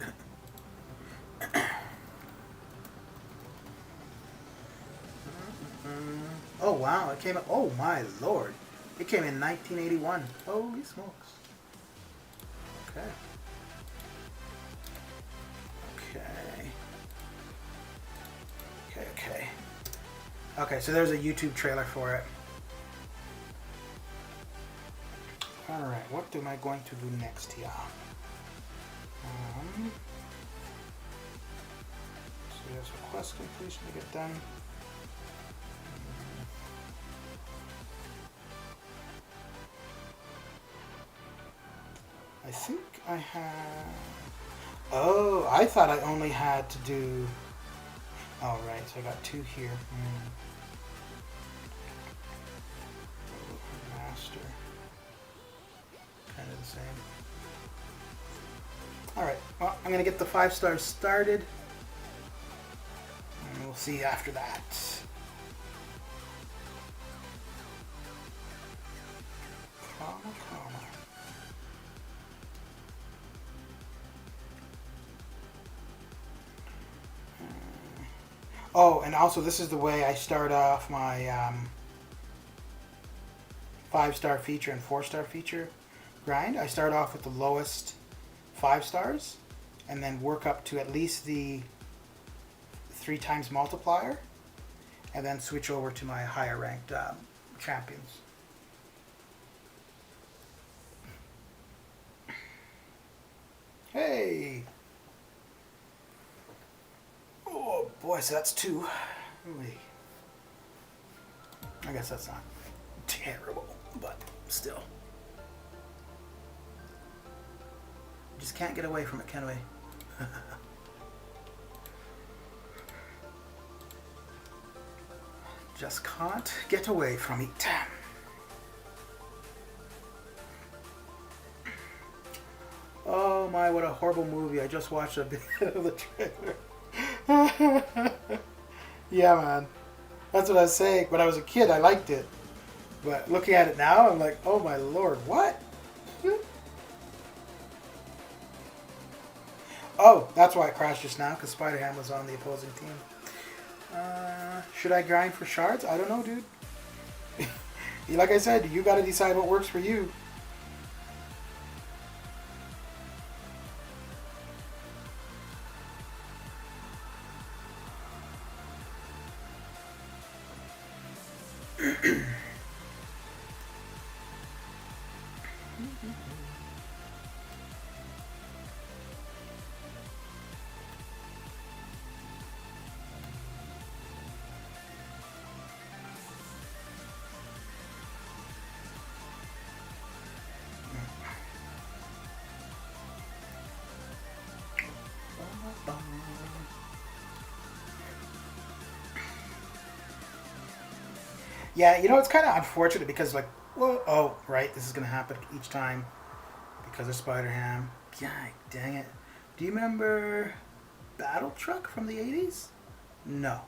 Oh wow, it came up. Oh my lord. It came in 1981. Holy smokes. Okay. Okay, so there's a YouTube trailer for it. Alright, what am I going to do next here? So there's request completion to get done. I think I have... Oh, I thought I only had to do... Oh, right, so I got 2 here. Master. Kind of the same. Alright, well, I'm going to get the 5 stars started. And we'll see after that. Comma. Oh, and also this is the way I start off my 5-star feature and 4-star feature grind. I start off with the lowest 5 stars and then work up to at least the 3 times multiplier and then switch over to my higher ranked champions. Hey! Oh boy, so that's 2. Wait. I guess that's not terrible, but still. Just can't get away from it, can we? Just can't get away from it. Oh my, what a horrible movie. I just watched a bit of the trailer. Yeah, man. That's what I was saying. When I was a kid, I liked it. But looking at it now, I'm like, oh my lord, what? Oh, that's why it crashed just now, because Spider-Ham was on the opposing team. Should I grind for shards? I don't know, dude. Like I said, you gotta decide what works for you. Yeah, you know, it's kind of unfortunate because, like, well, oh, right, this is going to happen each time because of Spider-Ham. God dang it. Do you remember Battle Truck from the 80s? No.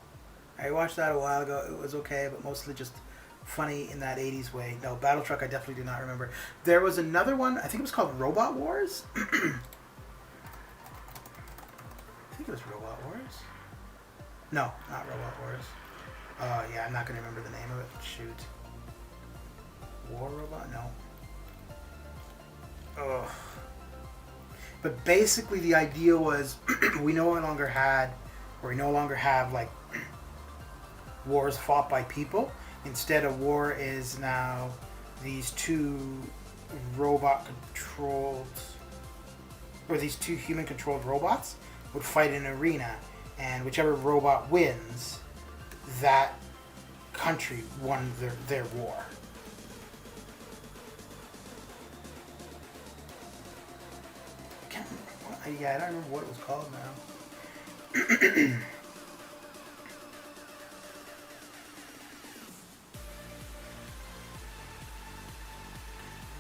I watched that a while ago. It was okay, but mostly just funny in that 80s way. No, Battle Truck I definitely do not remember. There was another one, I think it was called Robot Wars. I think it was Robot Wars. No, not Robot Wars. Yeah, I'm not going to remember the name of it. Shoot. War Robot? No. Ugh. But basically the idea was we no longer have like wars fought by people. Instead, a war is now these two these two human-controlled robots would fight in an arena, and whichever robot wins, that country won their war. I don't remember what it was called now. I'm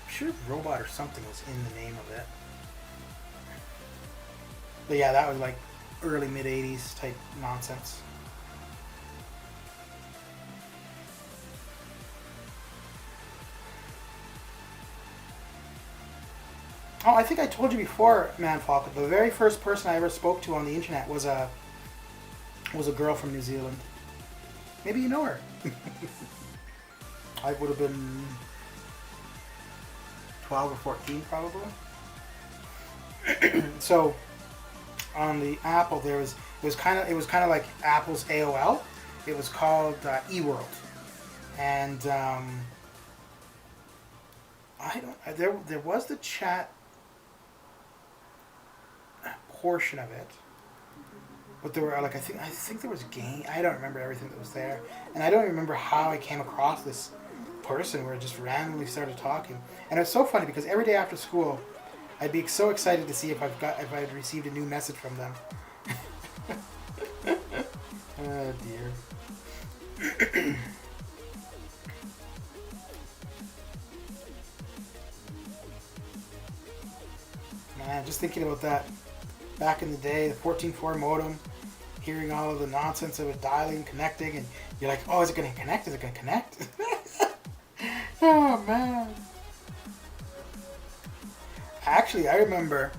sure robot or something was in the name of it. But yeah, that was like early mid 80s type nonsense. Oh, I think I told you before, Man Falcon. The very first person I ever spoke to on the internet was a girl from New Zealand. Maybe you know her. I would have been 12 or 14 probably. So on the Apple it was kind of like Apple's AOL. It was called eWorld, and there was the chat portion of it, but there were like I think there was game. I don't remember everything that was there, and I don't remember how I came across this person where I just randomly started talking. And it was so funny because every day after school, I'd be so excited to see if I had received a new message from them. Oh dear. Man, just thinking about that. Back in the day, the 14.4 modem, hearing all of the nonsense of it dialing, connecting, and you're like, oh, is it going to connect? Is it going to connect? Oh, man. Actually, I remember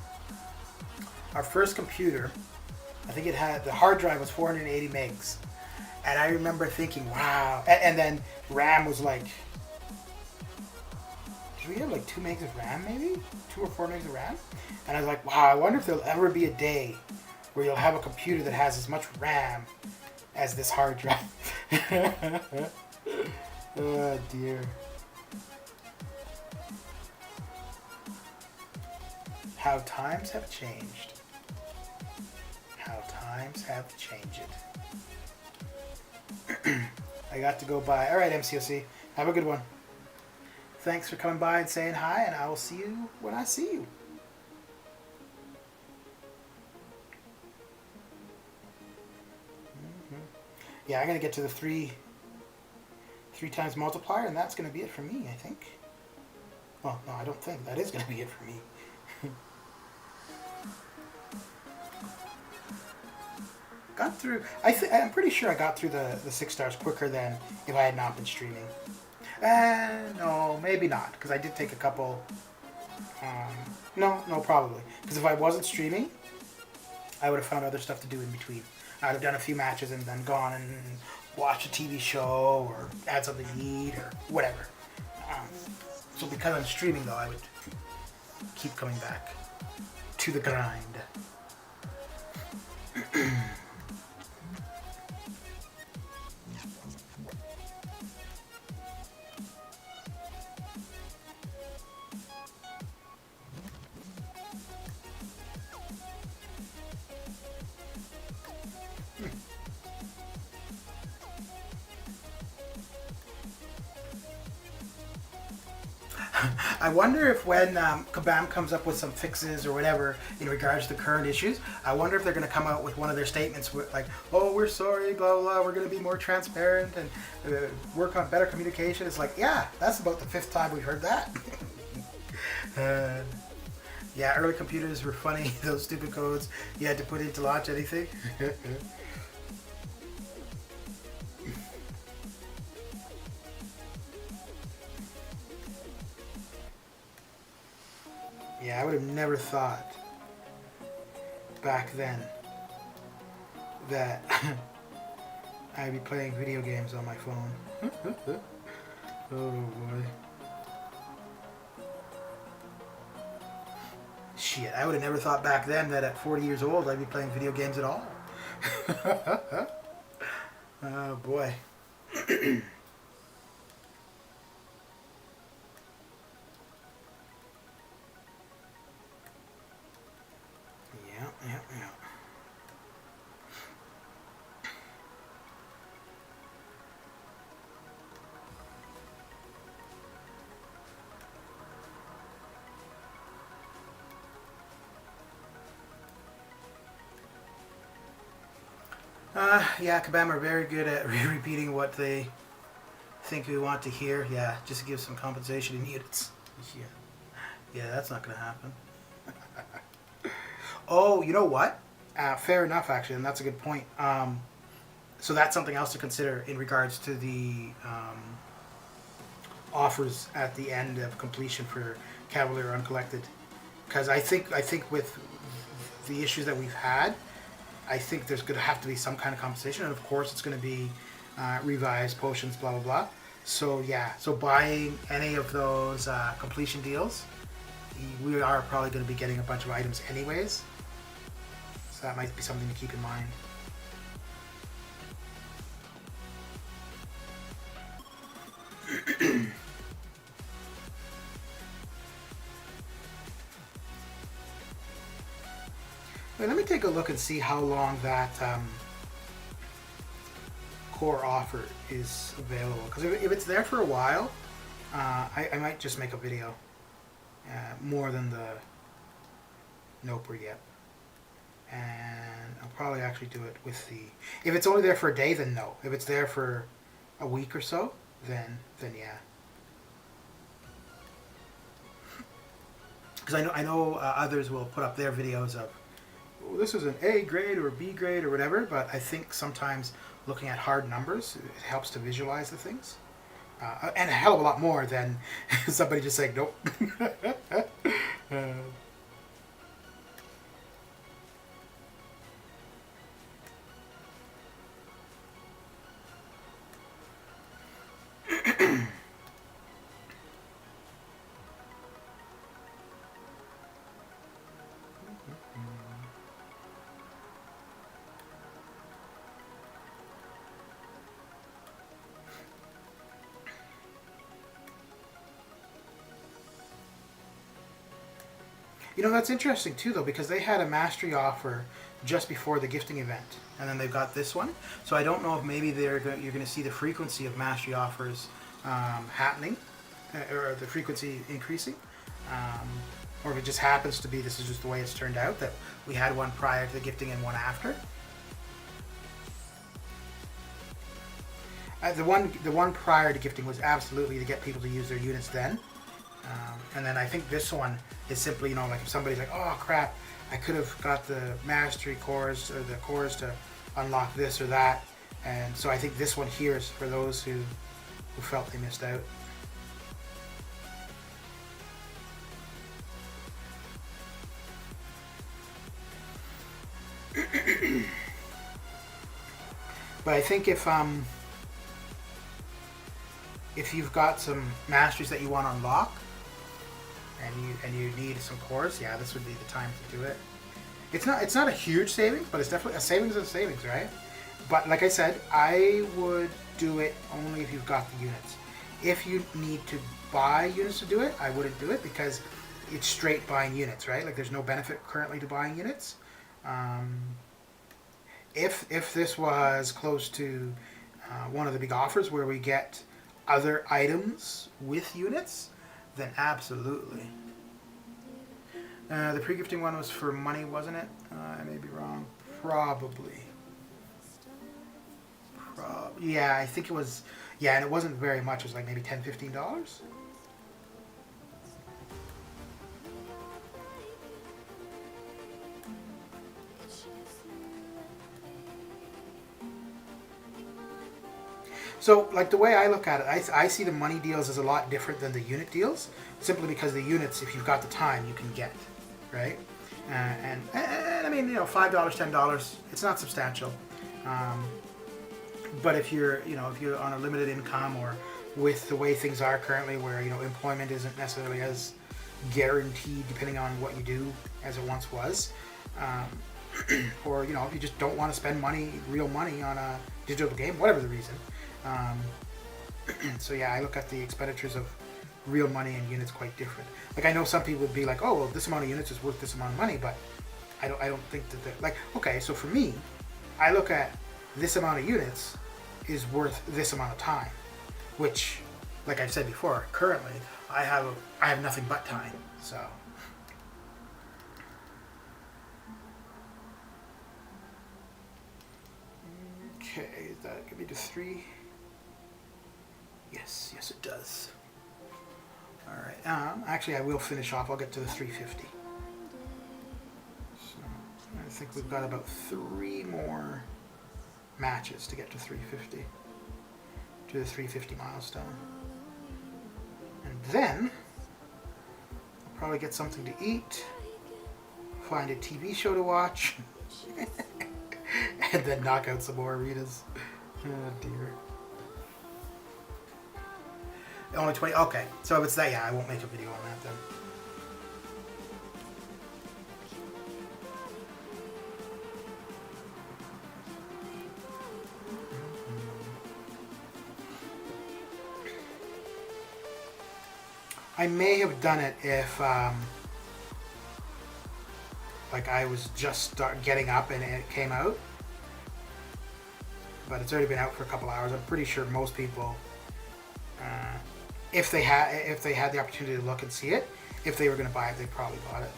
our first computer, I think it had, the hard drive was 480 megs. And I remember thinking, wow. And then RAM was like, did we have like 2 megs of RAM maybe? 2 or 4 megs of RAM? And I was like, wow, I wonder if there'll ever be a day where you'll have a computer that has as much RAM as this hard drive. Oh dear. How times have changed. How times have changed. I got to go by. All right, MCOC. Have a good one. Thanks for coming by and saying hi, and I will see you when I see you. Yeah, I'm going to get to the three times multiplier, and that's going to be it for me, I think. Well, no, I don't think. That is going to be it for me. Got through. I'm pretty sure I got through the 6 stars quicker than if I had not been streaming. No, maybe not, because I did take a couple. No, probably. Because if I wasn't streaming, I would have found other stuff to do in between. I'd have done a few matches and then gone and watched a TV show or had something to eat or whatever. So because I'm streaming, though, I would keep coming back to the grind. I wonder if when Kabam comes up with some fixes or whatever in regards to current issues, I wonder if they're going to come out with one of their statements like, oh, we're sorry, blah, blah, blah, we're going to be more transparent and work on better communication. It's like, yeah, that's about the 5th time we've heard that. Yeah, early computers were funny. Those stupid codes you had to put in to launch anything. Yeah, I would have never thought back then that I'd be playing video games on my phone. Oh boy. Shit, I would have never thought back then that at 40 years old I'd be playing video games at all. Oh boy. Yeah. Yeah, Kabam are very good at repeating what they think we want to hear. Yeah, just to give some compensation in units. Yeah, that's not going to happen. Oh, you know what? Fair enough, actually, and that's a good point. So that's something else to consider in regards to the offers at the end of completion for Cavalier Uncollected. Because I think with the issues that we've had, I think there's going to have to be some kind of compensation, and of course it's going to be revised potions, blah blah blah. So yeah, so buying any of those completion deals, we are probably going to be getting a bunch of items anyways. So that might be something to keep in mind. Wait, let me take a look and see how long that core offer is available. Because if it's there for a while, I might just make a video more than the nope or yep. And I'll probably actually do it with the... If it's only there for a day, then no. If it's there for a week or so, then yeah. Because I know others will put up their videos of, oh, this is an A grade or a B grade or whatever, but I think sometimes looking at hard numbers, it helps to visualize the things. And a hell of a lot more than somebody just saying, nope. You know, that's interesting too, though, because they had a mastery offer just before the gifting event, and then they've got this one. So I don't know if maybe you're going to see the frequency of mastery offers happening, or the frequency increasing, or if it just happens to be this is just the way it's turned out, that we had one prior to the gifting and one after. The one prior to gifting was absolutely to get people to use their units then. And then I think this one is simply, you know, like if somebody's like, oh crap, I could have got the mastery cores or the cores to unlock this or that. And so I think this one here is for those who felt they missed out. But I think if you've got some masteries that you want to unlock, and you need some cores, yeah, this would be the time to do it. It's not a huge savings, but it's definitely a savings of savings, right? But like I said, I would do it only if you've got the units. If you need to buy units to do it, I wouldn't do it because it's straight buying units, right? Like there's no benefit currently to buying units. If this was close to one of the big offers where we get other items with units, then absolutely. The pre-gifting one was for money, wasn't it? I may be wrong. Probably. Yeah, I think it was. Yeah, and it wasn't very much. It was like maybe $10, $15. So, like, the way I look at it, I see the money deals as a lot different than the unit deals, simply because the units, if you've got the time, you can get, right? And I mean, you know, $5, $10, it's not substantial. But if you're, you know, if you're on a limited income, or with the way things are currently, where, you know, employment isn't necessarily as guaranteed depending on what you do as it once was, or, you know, if you just don't want to spend money, real money, on a digital game, whatever the reason. So yeah, I look at the expenditures of real money and units quite different. Like, I know some people would be like, oh, well, this amount of units is worth this amount of money, but I don't think that they're like, okay, so for me, I look at this amount of units is worth this amount of time, which, like I've said before, currently I have nothing but time. So okay, is that give me to 3? Yes, it does. All right. Actually, I will finish off. I'll get to the 350. So I think we've got about 3 more matches to get to 350, to the 350 milestone, and then I'll probably get something to eat, find a TV show to watch, and then knock out some more arenas. Oh dear. Only 20. Okay, so if it's that, yeah, I won't make a video on that then. I may have done it if, like, I was just getting up and it came out, but it's already been out for a couple hours. I'm pretty sure most people, if they had the opportunity to look and see it, if they were going to buy it, they probably bought it.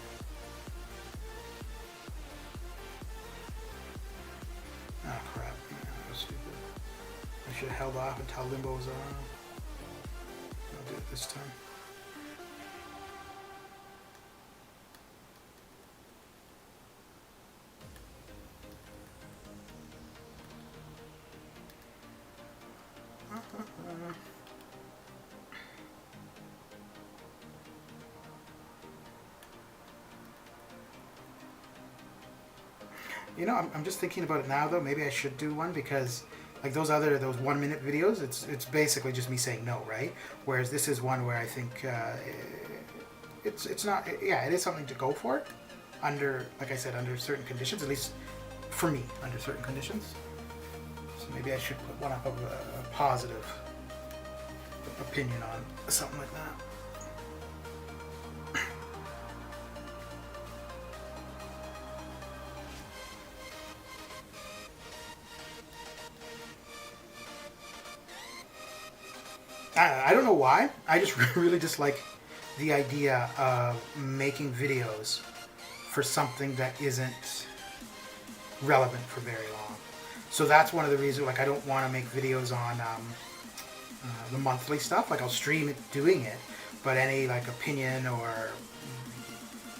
Oh crap! That was stupid. I should have held off until Limbo was on. I'll do it this time. You know, I'm just thinking about it now, though. Maybe I should do one, because like those 1-minute videos, it's basically just me saying no, right? Whereas this is one where I think it's not. Yeah, it is something to go for, under, like I said, under certain conditions. At least for me, under certain conditions. So maybe I should put one up of a positive opinion on something like that. I don't know why. I just really dislike the idea of making videos for something that isn't relevant for very long. So that's one of the reasons, like, I don't want to make videos on the monthly stuff. Like, I'll stream it doing it, but any, like, opinion or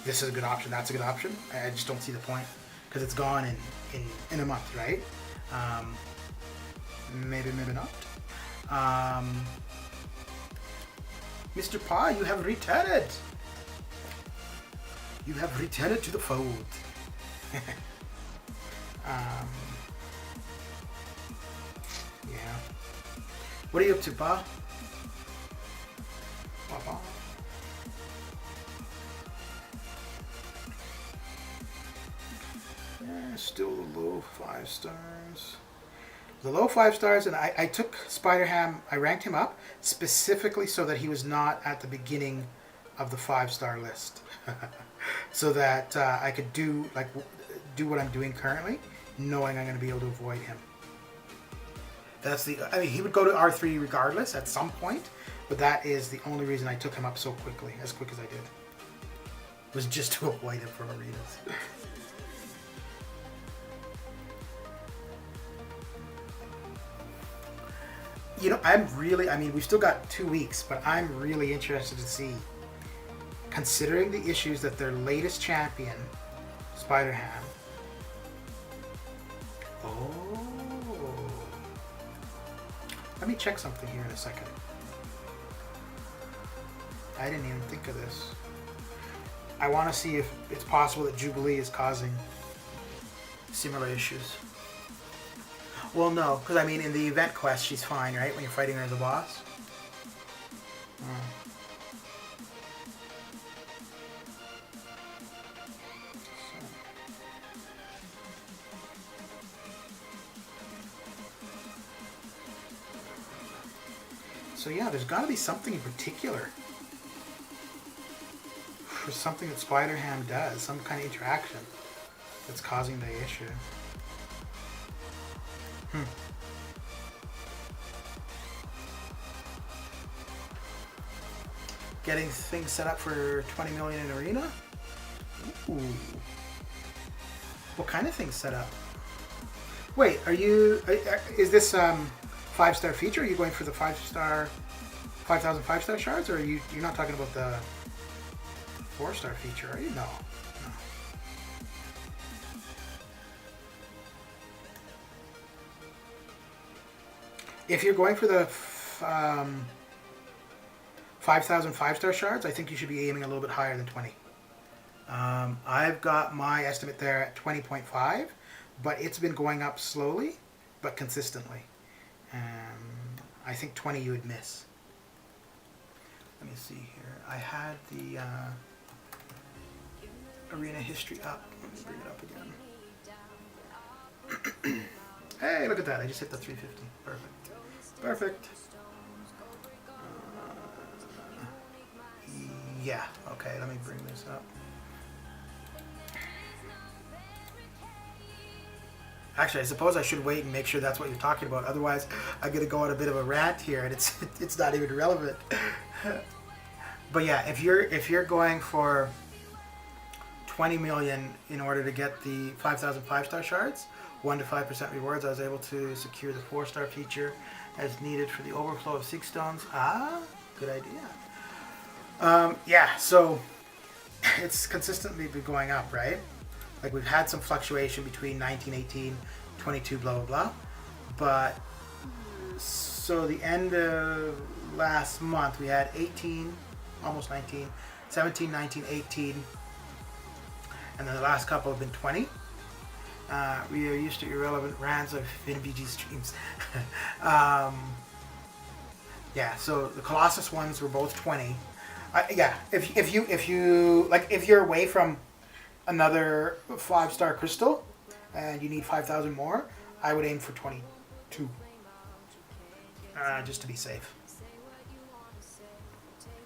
this is a good option, that's a good option, I just don't see the point, because it's gone in a month, right? Maybe not. Mr. Pa, you have returned. You have returned to the fold. Yeah. What are you up to, Pa? Papa? Still the low 5 stars. The low 5 stars, and I took Spider-Ham, I ranked him up specifically so that he was not at the beginning of the 5-star list. So that I could do what I'm doing currently, knowing I'm going to be able to avoid him. I mean, he would go to R3 regardless at some point, but that is the only reason I took him up so quickly, as quick as I did. Was just to avoid him from arenas. You know, I mean, we've still got 2 weeks, but I'm really interested to see, considering the issues that their latest champion, Spider-Ham. Let me check something here in a second. I didn't even think of this. I want to see if it's possible that Jubilee is causing similar issues. Well, no, because I mean, in the event quest, she's fine, right? When you're fighting her as a boss. So yeah, there's got to be something in particular. For something that Spider-Ham does, some kind of interaction that's causing the issue. Getting things set up for 20 million in Arena? Ooh. What kind of things set up? Wait, is this 5-star feature? Are you going for the 5-star, 5,000 5-star shards, or you're not talking about the 4-star feature, are you? No. If you're going for the 5,000 5-star shards, I think you should be aiming a little bit higher than 20. I've got my estimate there at 20.5, but it's been going up slowly, but consistently. I think 20 you would miss. Let me see here. I had the Arena history up. Let me bring it up again. Hey, look at that. I just hit the 350. Perfect. Perfect. Yeah, okay, let me bring this up. Actually, I suppose I should wait and make sure that's what you're talking about. Otherwise, I'm going to go on a bit of a rant here, and it's not even relevant. But yeah, if you're going for 20 million in order to get the 5,000 5-star shards, 1 to 5% rewards, I was able to secure the 4-star feature as needed for the overflow of Seek Stones. Ah, good idea. Yeah, so it's consistently been going up, right? Like, we've had some fluctuation between 19, 18, 22, blah, blah, blah. But, so the end of last month, we had 18, almost 19, 17, 19, 18, and then the last couple have been 20. We are used to irrelevant rants of NBG streams. Yeah, so the Colossus ones were both 20. Yeah, if you're away from another 5-star crystal and you need 5,000 more, I would aim for 22, just to be safe.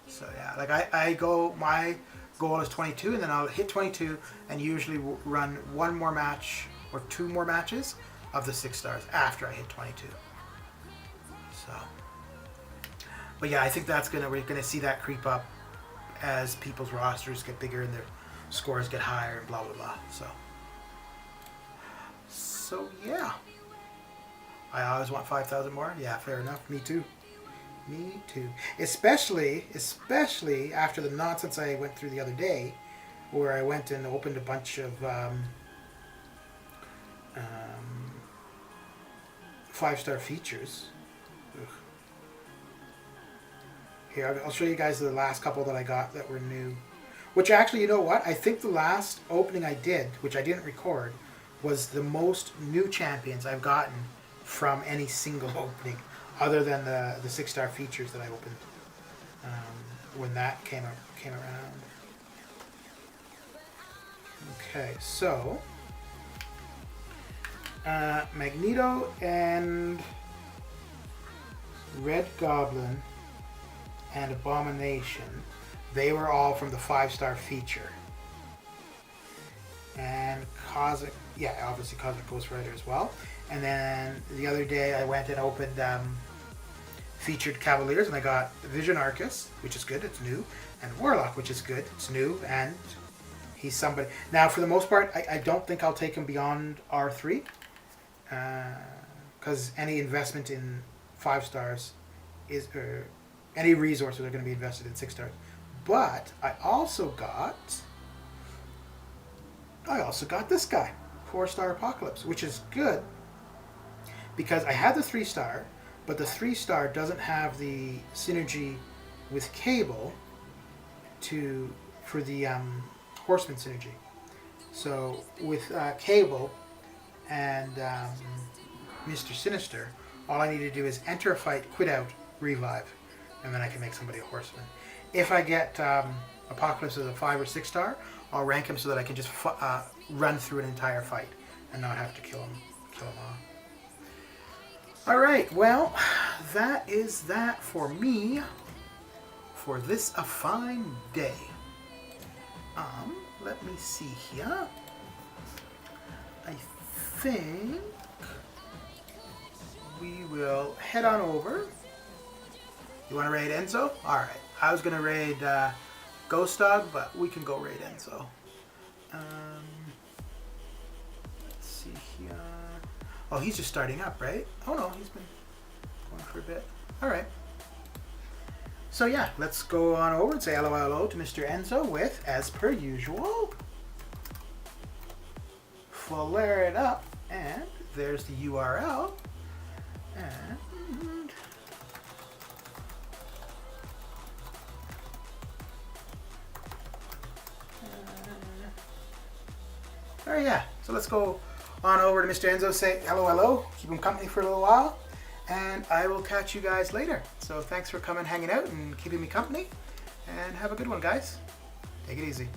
So yeah, like my goal is 22, and then I'll hit 22 and usually run one more match or 2 more matches of the 6 stars after I hit 22. So, but yeah, I think we're gonna see that creep up as people's rosters get bigger and their scores get higher and blah blah blah. So yeah, I always want 5,000 more. Yeah, fair enough. Me too. Me too. Especially after the nonsense I went through the other day, where I went and opened a bunch of 5-star features. Ugh. Here, I'll show you guys the last couple that I got that were new. Which actually, you know what? I think the last opening I did, which I didn't record, was the most new champions I've gotten from any single opening, other than the 6-star features that I opened when that came around. Okay, so Magneto and Red Goblin and Abomination, they were all from the 5-star feature. And Cosmic, yeah, obviously Cosmic Ghost Rider as well. And then the other day I went and opened featured Cavaliers, and I got Vision Arcus, which is good, it's new, and Warlock, which is good, it's new, and he's somebody. Now, for the most part, I don't think I'll take him beyond R3, because any investment in 5 stars is, any resources are going to be invested in 6 stars. But I also got this guy, 4-star Apocalypse, which is good because I had the 3-star, but the 3-star doesn't have the synergy with cable for the Horseman synergy. So with cable and Mr. Sinister, all I need to do is enter a fight, quit out, revive, and then I can make somebody a Horseman. If I get Apocalypse as a 5 or 6-star, I'll rank him so that I can just run through an entire fight and not have to kill him off. Alright, well, that is that for me for this a fine day. Let me see here. I think we will head on over. You want to raid Enzo? Alright, I was going to raid Ghost Dog, but we can go raid Enzo. Let's see here. Oh, he's just starting up, right? Oh no, he's been going for a bit. Alright. So yeah, let's go on over and say hello to Mr. Enzo with, as per usual, flare it up, and there's the URL, and oh yeah, so let's go on over to Mr. Enzo, say hello, keep him company for a little while, and I will catch you guys later. So thanks for coming, hanging out, and keeping me company, and have a good one, guys. Take it easy.